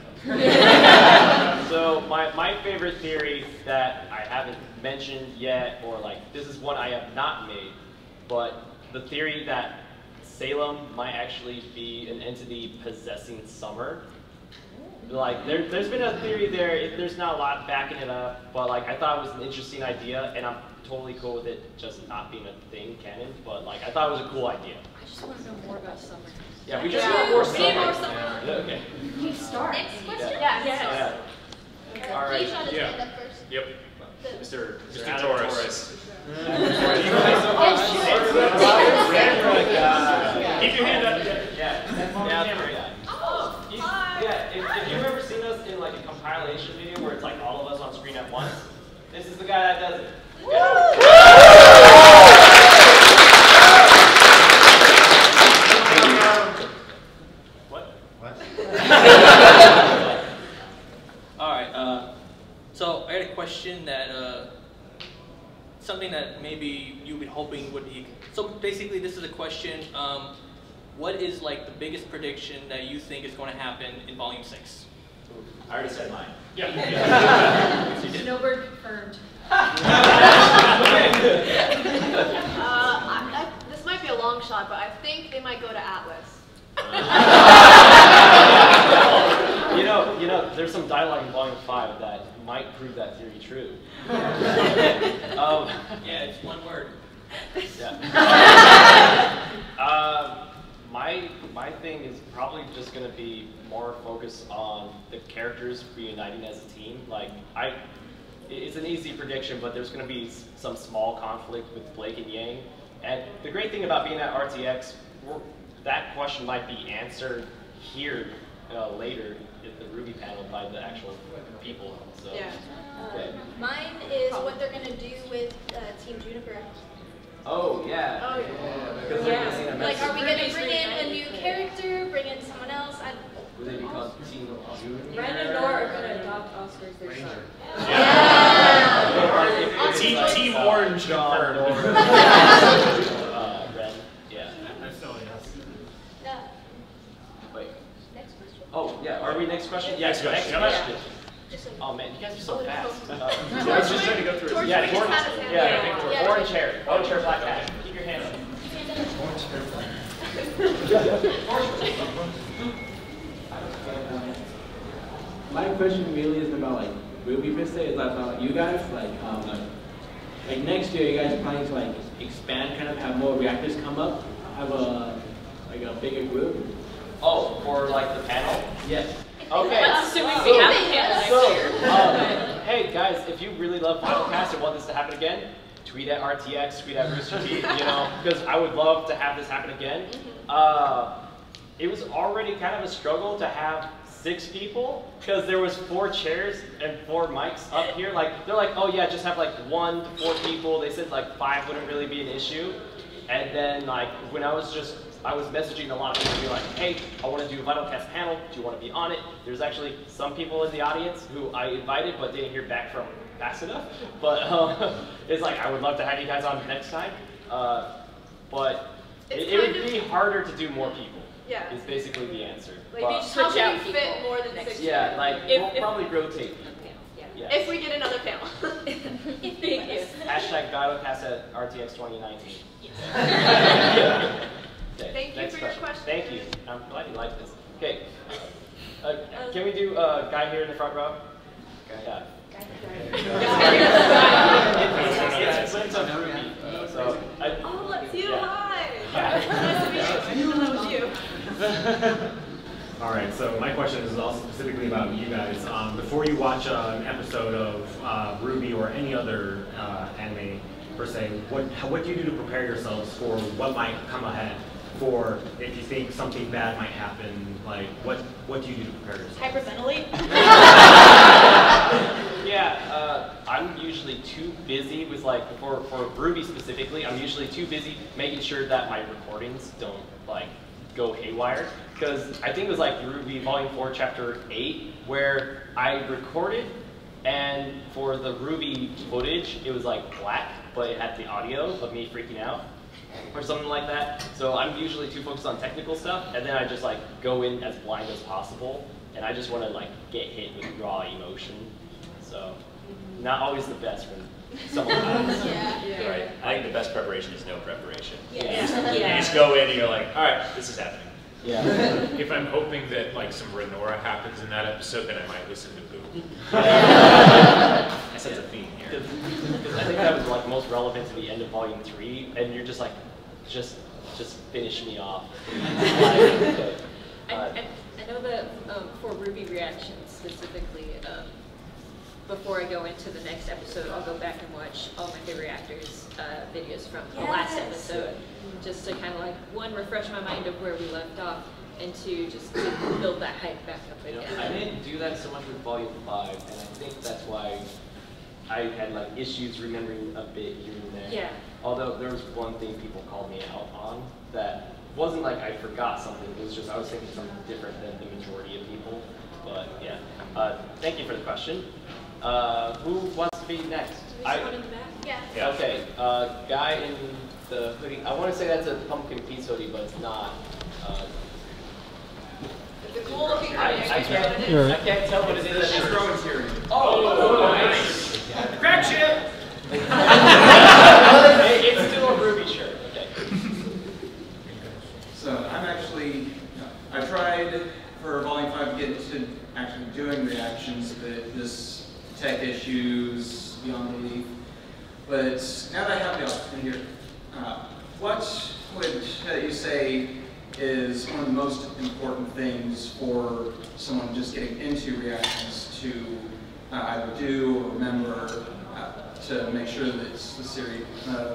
[SPEAKER 1] So my favorite theory that I haven't mentioned yet, or like this is one I have not made, but the theory that Salem might actually be an entity possessing Summer. Like there's been a theory there. There's not a lot backing it up, but like I thought it was an interesting idea, and I'm totally cool with it just not being a thing canon. But like I thought it was a cool idea.
[SPEAKER 10] I just want to know more about Summer.
[SPEAKER 1] Yeah, we just want more
[SPEAKER 7] We need more
[SPEAKER 1] Summer.
[SPEAKER 7] Summer.
[SPEAKER 1] Yeah, okay.
[SPEAKER 11] Can you start? Next question?
[SPEAKER 7] Yeah.
[SPEAKER 1] Yeah. All right.
[SPEAKER 11] Please shut his hand up first.
[SPEAKER 9] Yep.
[SPEAKER 4] Mr.
[SPEAKER 9] Mr. Torres.
[SPEAKER 1] Keep your hand up. Yeah, if you've ever seen us in like a compilation video where it's like all of us on screen at once, this is the guy that does it. What?
[SPEAKER 16] Alright, so I had a question that, something that maybe you've been hoping would be, so basically this is a question, what is like the biggest prediction that you think is going to happen in Volume 6?
[SPEAKER 1] I already said mine.
[SPEAKER 16] Yeah.
[SPEAKER 10] Snowbird confirmed.
[SPEAKER 7] This might be a long shot, but I think they might go to Atlas.
[SPEAKER 1] You know, there's some dialogue in Volume 5 that might prove that theory true.
[SPEAKER 16] Yeah, it's one word.
[SPEAKER 1] Yeah. My thing is probably just going to be more focused on the characters reuniting as a team. Like it's an easy prediction, but there's going to be some small conflict with Blake and Yang. And the great thing about being at RTX, that question might be answered here later at the RWBY panel by the actual people. So,
[SPEAKER 7] yeah.
[SPEAKER 1] Okay.
[SPEAKER 11] Mine is what they're going to do with Team Juniper.
[SPEAKER 1] Oh, yeah.
[SPEAKER 7] Oh,
[SPEAKER 11] yeah. Like, are we going to bring in a new character, bring in someone else?
[SPEAKER 1] Would they be called Team Junior?
[SPEAKER 10] Ren and Nora are going to adopt Oscar as their son.
[SPEAKER 11] Yeah.
[SPEAKER 9] Team Orange confirmed.
[SPEAKER 1] Ren, yeah. Wait.
[SPEAKER 11] Next question.
[SPEAKER 1] Oh, yeah. Are we next question? Yeah,
[SPEAKER 9] Next question.
[SPEAKER 1] question. Oh man, you guys are so fast.
[SPEAKER 9] I was just trying to go through it.
[SPEAKER 1] Yeah,
[SPEAKER 7] Torch.
[SPEAKER 1] orange hair, black hat. Keep your hands up.
[SPEAKER 17] My question really isn't about like RWBY per se. It's about you guys. Like next year, you guys are planning to like expand, kind of have more reactors come up, have a bigger group.
[SPEAKER 1] Oh, for like the panel?
[SPEAKER 17] Yes.
[SPEAKER 1] Okay.
[SPEAKER 10] Assuming we have a panel next year.
[SPEAKER 1] Hey guys, if you really love VYTALCast and want this to happen again, tweet at RTX, tweet at Rooster Teeth, because I would love to have this happen again. It was already kind of a struggle to have 6 people, because there was 4 chairs and 4 mics up here. Like, they're like, oh yeah, just have like 1 to 4 people. They said like 5 wouldn't really be an issue. And then like, when I was messaging a lot of people, like, hey, I want to do a VYTALCast panel. Do you want to be on it? There's actually some people in the audience who I invited but didn't hear back from fast enough. But it's like, I would love to have you guys on next time. But it would be harder to do more people.
[SPEAKER 7] Yeah.
[SPEAKER 1] Is basically the answer.
[SPEAKER 7] Like, how can you fit more than 6
[SPEAKER 1] Yeah, like, we'll probably rotate.
[SPEAKER 7] Yeah. If we get another panel.
[SPEAKER 1] Hashtag VYTALCast at RTX 2019.
[SPEAKER 7] Yes.
[SPEAKER 1] Okay,
[SPEAKER 7] Thank you for your question.
[SPEAKER 1] Thank you. I'm glad you like this. Okay. Can we do guy here in the front row? Yeah.
[SPEAKER 18] All right, so my question is also specifically about you guys. Before you watch an episode of RWBY or any other anime per se, what do you do to prepare yourselves for what might come ahead? For if you think something bad might happen, like what do you do to prepare yourself?
[SPEAKER 11] Hyperventilate.
[SPEAKER 1] Yeah, I'm usually too busy with like for RWBY specifically. I'm usually too busy making sure that my recordings don't like go haywire, because I think it was like RWBY Volume 4, Chapter 8, where I recorded, and for the RWBY footage, it was like black, but it had the audio of me freaking out, or something like that. So I'm usually too focused on technical stuff, and then I just like go in as blind as possible, and I just want to like get hit with raw emotion. So not always the best when someone dies.
[SPEAKER 11] Yeah.
[SPEAKER 9] Right. I think the best preparation is no preparation.
[SPEAKER 11] Yeah.
[SPEAKER 9] You just go in and you're like, all right, this is happening.
[SPEAKER 1] Yeah.
[SPEAKER 9] If I'm hoping that like some Renora happens in that episode, then I might listen to Boo. I sense a theme here.
[SPEAKER 1] Because I think that was like most relevant to the end of Volume 3, and you're just like, just finish me off.
[SPEAKER 10] I know that for RWBY reactions specifically, before I go into the next episode, I'll go back and watch all my favorite reactors videos from the last episode, just to kind of like, one, refresh my mind of where we left off, and two, just to build that hype back up again.
[SPEAKER 1] I didn't do that so much with Volume 5, and I think that's why I had like issues remembering a bit here and there.
[SPEAKER 10] Yeah.
[SPEAKER 1] Although there was one thing people called me out on that wasn't like I forgot something, it was just I was thinking something different than the majority of people. But yeah, thank you for the question. Who wants to be next?
[SPEAKER 10] One in the back?
[SPEAKER 11] Yeah.
[SPEAKER 1] Okay, guy in the hoodie. I want to say that's a pumpkin peace hoodie, but it's not.
[SPEAKER 7] It's a cool looking
[SPEAKER 1] I can't tell what it is.
[SPEAKER 8] She's growing series.
[SPEAKER 1] Oh, nice.
[SPEAKER 8] Crack shit!
[SPEAKER 1] Hey, it's still a RWBY shirt. Okay.
[SPEAKER 19] So I'm actually, I tried for Volume 5 to get into actually doing reactions, but this tech issues beyond belief. But now that I have the opportunity here, what would you say is one of the most important things for someone just getting into reactions to either do or remember to make sure that the series,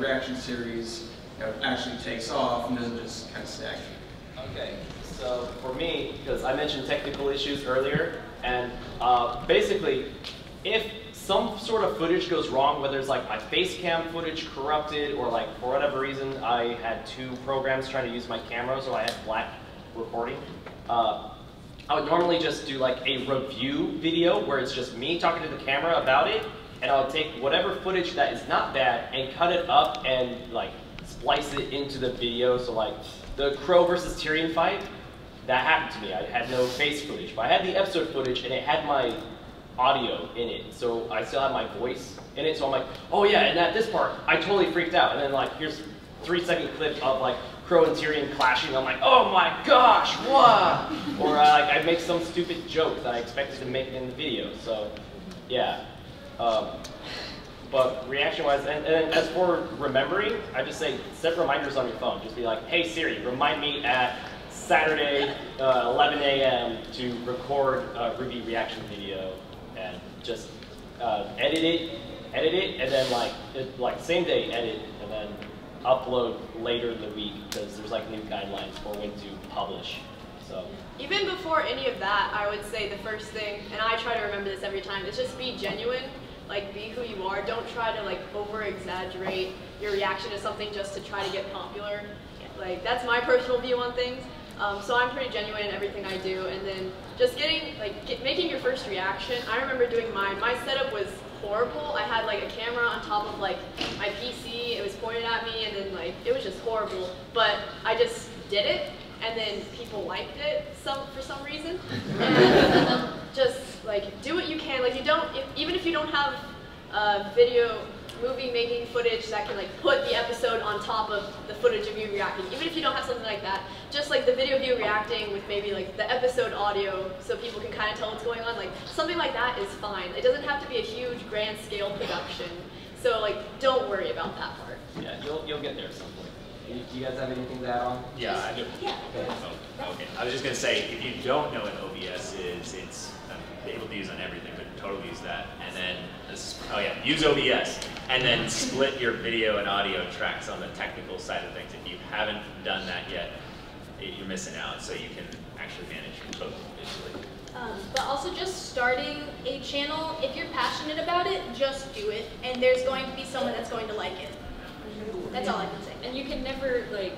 [SPEAKER 19] reaction series actually takes off and doesn't just kind of stagnate?
[SPEAKER 1] Okay, so for me, because I mentioned technical issues earlier, and basically, if some sort of footage goes wrong, whether it's like my face cam footage corrupted, or like for whatever reason I had two programs trying to use my camera, so I had black recording, I would normally just do like a review video where it's just me talking to the camera about it, and I would take whatever footage that is not bad and cut it up and like splice it into the video. So like the Crow versus Tyrion fight, that happened to me. I had no face footage, but I had the episode footage and it had my audio in it, so I still have my voice in it. So I'm like, oh yeah, and at this part, I totally freaked out. And then like, here's 3-second clip of like Crow and Tyrion clashing. I'm like, oh my gosh, what? Or like I make some stupid joke that I expected to make in the video. So yeah. But reaction-wise, and as for remembering, I just say set reminders on your phone. Just be like, hey Siri, remind me at Saturday 11 a.m. to record a RWBY reaction video, and just edit it, and then like same day edit, and then upload later in the week, because there's like new guidelines for when to publish. So
[SPEAKER 7] even before any of that, I would say the first thing, and I try to remember this every time, is just be genuine. Like, be who you are. Don't try to like over-exaggerate your reaction to something just to try to get popular. Like, that's my personal view on things. So I'm pretty genuine in everything I do, and then just making your first reaction. I remember doing mine. My setup was horrible. I had like a camera on top of like my PC. It was pointed at me, and then like it was just horrible. But I just did it, and then people liked it for some reason. And just like do what you can. Like even if you don't have movie making footage that can like put the episode on top of the footage of you reacting. Even if you don't have something like that, just like the video of you reacting with maybe like the episode audio so people can kind of tell what's going on, like something like that is fine. It doesn't have to be a huge grand scale production. So like don't worry about that part.
[SPEAKER 1] Yeah, you'll get there at some point. Do you guys have anything to add on?
[SPEAKER 4] Yeah, I do.
[SPEAKER 11] Yeah.
[SPEAKER 4] Okay. I was just gonna say, if you don't know what OBS is, it's able to use on everything, but totally use that. And then, use OBS, and then split your video and audio tracks on the technical side of things. If you haven't done that yet, you're missing out. So you can actually manage both visually.
[SPEAKER 11] But also just starting a channel, if you're passionate about it, just do it, and there's going to be someone that's going to like it. That's all I can say.
[SPEAKER 10] And you can never like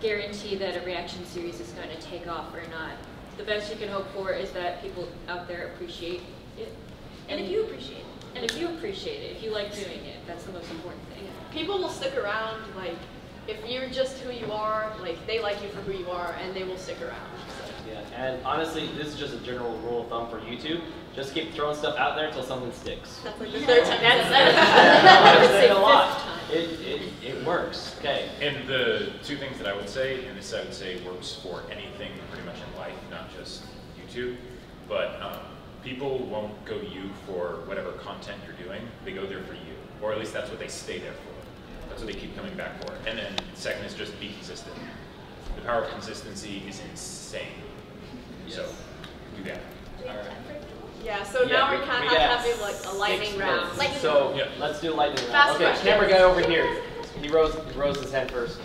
[SPEAKER 10] guarantee that a reaction series is going to take off or not. The best you can hope for is that people out there appreciate it.
[SPEAKER 11] And if you appreciate it.
[SPEAKER 10] And if you appreciate it, if you like doing it, that's the most important thing.
[SPEAKER 7] People will stick around, like, if you're just who you are, like, they like you for who you are, and they will stick around. So.
[SPEAKER 1] Yeah, and honestly, this is just a general rule of thumb for YouTube. Just keep throwing stuff out there until something sticks.
[SPEAKER 7] That's like the third time.
[SPEAKER 1] That's saying a lot. It works. Okay.
[SPEAKER 9] And the two things that I would say, and this I would say works for anything pretty much in life, not just YouTube, but people won't go to you for whatever content you're doing. They go there for you, or at least that's what they stay there for. That's what they keep coming back for. And then second is just be consistent. The power of consistency is insane. Yes. So do that.
[SPEAKER 1] All right.
[SPEAKER 7] Yeah, so now we're kind of having like a lightning round.
[SPEAKER 1] So let's do lightning round. Okay, camera guy over here. He rose his hand first.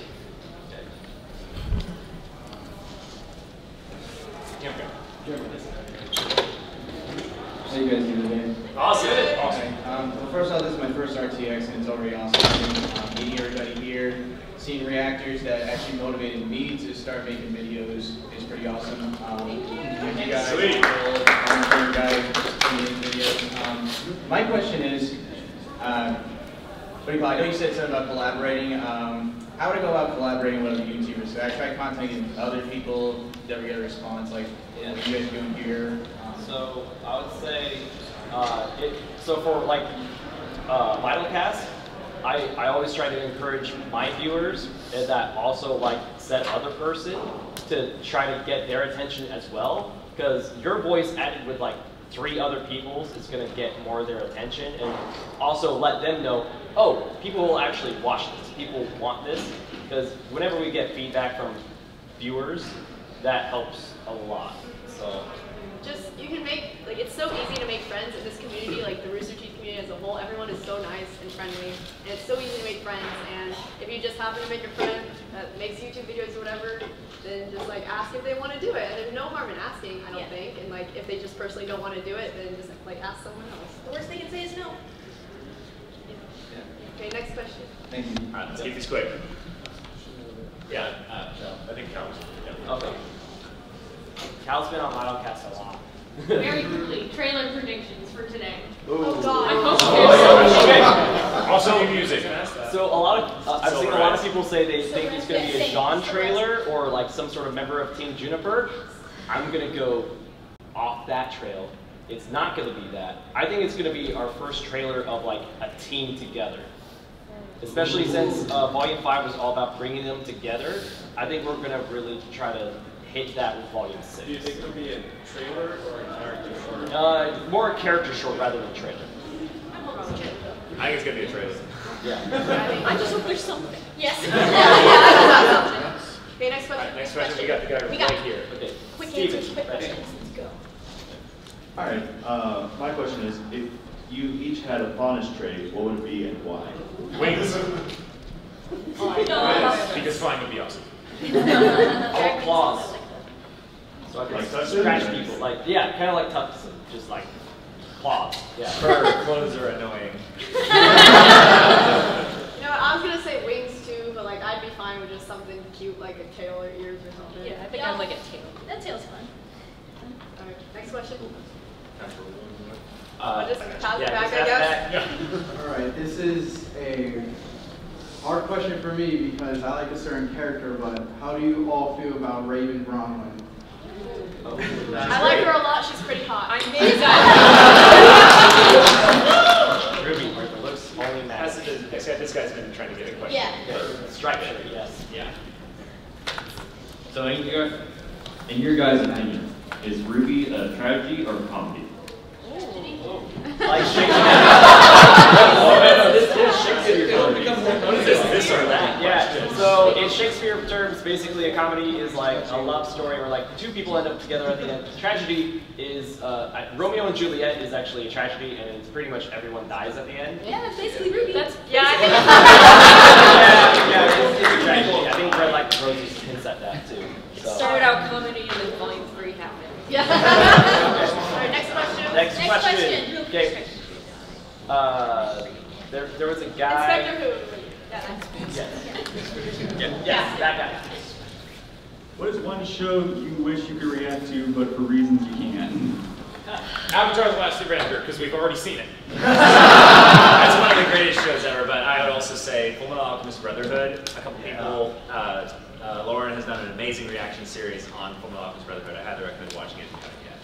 [SPEAKER 9] Camera guy.
[SPEAKER 20] How you guys doing today?
[SPEAKER 4] Awesome.
[SPEAKER 20] Okay. Well, first off, this is my first RTX, and it's already awesome. Meeting everybody here, seeing reactors that actually motivated me to start making videos is pretty awesome. Thank you guys.
[SPEAKER 4] Sweet.
[SPEAKER 20] My question is, what do you call it? I know you said something about collaborating. How would I go about collaborating with other YouTubers? So I try contacting other people, never get a response. Like, what are you guys doing here?
[SPEAKER 1] So I would say, so for like VYTALCast, I always try to encourage my viewers that also like said other person to try to get their attention as well, because your voice added with like 3 other people's is going to get more of their attention, and also let them know, oh, people will actually watch this, people want this, because whenever we get feedback from viewers, that helps a lot. So
[SPEAKER 7] just, you can make, like, it's so easy to make friends in this community, like the Rooster Teeth community as a whole. Everyone is so nice and friendly, and it's so easy to make friends. And if you just happen to make a friend that makes YouTube videos or whatever, then just like ask if they want to do it. And there's no harm in asking, I don't think. And like if they just personally don't want to do it, then just like ask someone else.
[SPEAKER 11] The worst they can say is no.
[SPEAKER 7] Okay, next question.
[SPEAKER 20] Thank you.
[SPEAKER 4] All right, let's keep this quick. Yeah, I think Cal was. Yeah.
[SPEAKER 1] Okay. Cal's been on VYTALCast a lot.
[SPEAKER 10] Very quickly, trailer predictions for today.
[SPEAKER 1] Ooh.
[SPEAKER 7] Oh God.
[SPEAKER 1] Okay.
[SPEAKER 9] Also music.
[SPEAKER 1] So a lot of I've seen a lot of people say they think it's going to be a Jean trailer or like some sort of member of Team Juniper. I'm going to go off that trail. It's not going to be that. I think it's going to be our first trailer of like a team together. Especially since Volume 5 was all about bringing them together. I think we're going to really try to hit that with Volume 6.
[SPEAKER 13] Do you think it'll be a trailer or a character short?
[SPEAKER 1] More a character short rather than trailer.
[SPEAKER 4] I think it's going to be a trailer.
[SPEAKER 1] Yeah.
[SPEAKER 10] I just hope there's something.
[SPEAKER 11] Yes.
[SPEAKER 7] Okay, next question.
[SPEAKER 4] All right, next question. We got the guy right here.
[SPEAKER 1] Okay.
[SPEAKER 11] Quick
[SPEAKER 1] Steven.
[SPEAKER 11] answers, quick questions. Let's go.
[SPEAKER 12] All right. My question is, if you each had a bonus trait, what would it be and why?
[SPEAKER 4] Wings.
[SPEAKER 10] No.
[SPEAKER 4] Because flying would be awesome.
[SPEAKER 1] All claws. So I can
[SPEAKER 12] Like Tuxton?
[SPEAKER 1] scratch people. Like, yeah, kind of like Tuxton. Just like claws. Yeah.
[SPEAKER 4] Fur clothes are annoying.
[SPEAKER 7] You know what, I was gonna say wings too, but like I'd be fine with just something cute like a tail or ears or something.
[SPEAKER 10] Yeah, I think I'd like a tail.
[SPEAKER 11] That tail's fun.
[SPEAKER 7] Alright, next question.
[SPEAKER 1] Just
[SPEAKER 7] pass it back, I guess.
[SPEAKER 21] All right, this is a hard question for me because I like a certain character, but how do you all feel about Raven Bronwyn?
[SPEAKER 7] I like her a lot, she's pretty hot.
[SPEAKER 10] I
[SPEAKER 1] Ruby, where the looks only matter.
[SPEAKER 4] This guy's been trying to get a question.
[SPEAKER 11] Yeah.
[SPEAKER 1] Stripe shirt, yes.
[SPEAKER 4] Yeah.
[SPEAKER 22] So in your guys' opinion, is RWBY a tragedy or a comedy?
[SPEAKER 1] Like Shakespeare. This is Shakespeare.
[SPEAKER 4] This or that?
[SPEAKER 1] Yeah. So in Shakespeare terms, basically a comedy is like a love story where like two people end up together at the end. Tragedy is, Romeo and Juliet is actually a tragedy, and it's pretty much everyone dies at the end.
[SPEAKER 11] Yeah, that's basically RWBY.
[SPEAKER 7] That's,
[SPEAKER 11] yeah,
[SPEAKER 7] I think
[SPEAKER 1] it's a tragedy. I think Red Light Roses hints at that too.
[SPEAKER 10] It
[SPEAKER 1] So.
[SPEAKER 10] started out comedy and then volume 3 happened.
[SPEAKER 7] Yeah. Alright, next question.
[SPEAKER 1] Next question. Okay. There was a guy.
[SPEAKER 7] Inspector Who.
[SPEAKER 1] Yes, that guy.
[SPEAKER 3] What is one show you wish you could react to, but for reasons you can't?
[SPEAKER 9] Avatar: The Last Airbender, because we've already seen it. That's one of the greatest shows ever, but I would also say Fullmetal Alchemist Brotherhood. A couple people, Lauren has done an amazing reaction series on Fullmetal Alchemist Brotherhood. I highly recommend watching it if you haven't yet.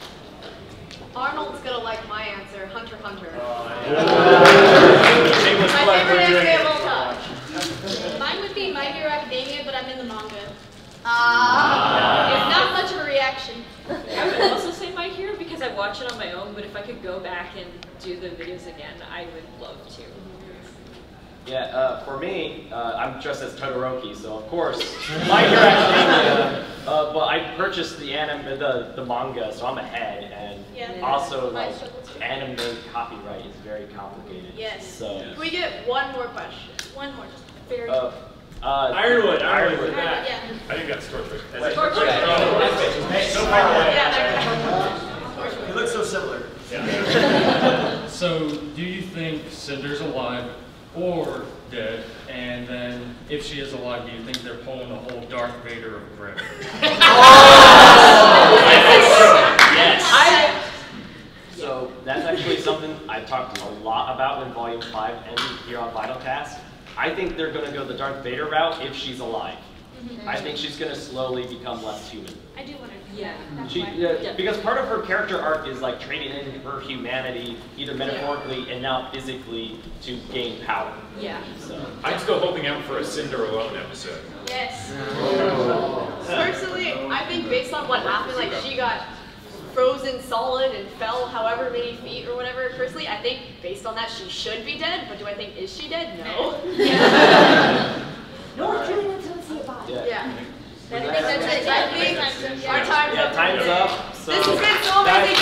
[SPEAKER 7] Arnold's gonna like my answer, Hunter x Hunter.
[SPEAKER 9] My
[SPEAKER 7] favorite anime of all time.
[SPEAKER 11] Mine would be My Hero Academia, but I'm in the manga.
[SPEAKER 10] Ah.
[SPEAKER 11] Not much of a reaction.
[SPEAKER 10] I would also say My Hero because I watch it on my own, but if I could go back and do the videos again, I would love to.
[SPEAKER 1] Yeah, for me, I'm dressed as Todoroki, so of course, My Hero Academia, but I purchased the anime, the manga, so I'm ahead, and also like anime copyright is very complicated.
[SPEAKER 7] Yes.
[SPEAKER 1] So.
[SPEAKER 7] Can we get one more question?
[SPEAKER 11] One more, just very.
[SPEAKER 9] Ironwood.
[SPEAKER 11] Yeah.
[SPEAKER 9] I think that's Torchwick.
[SPEAKER 8] So far away. He looks so similar.
[SPEAKER 5] So, do you think Cinder's alive or dead? And then, if she is alive, do you think they're pulling the whole Darth Vader of Grimm?
[SPEAKER 1] Yes. So that's actually something I talked a lot about when Volume 5 ended here on VYTALCast. I think they're going to go the Darth Vader route if she's alive. I think she's going to slowly become less human.
[SPEAKER 11] I do want to.
[SPEAKER 10] Yeah.
[SPEAKER 1] Because part of her character arc is like trading in her humanity, either metaphorically and now physically, to gain power.
[SPEAKER 10] Yeah.
[SPEAKER 1] So
[SPEAKER 9] I'm still hoping out for a Cinder Alone episode.
[SPEAKER 7] Yes. Personally, I think based on what happened, like she got frozen solid and fell however many feet or whatever. Personally, I think based on that she should be dead, but do I think, is she dead? No.
[SPEAKER 23] No one's killing until it's nearby.
[SPEAKER 1] Yeah.
[SPEAKER 7] I think that's it. I think our time's up.
[SPEAKER 1] Time's up. So
[SPEAKER 7] this has been so amazing.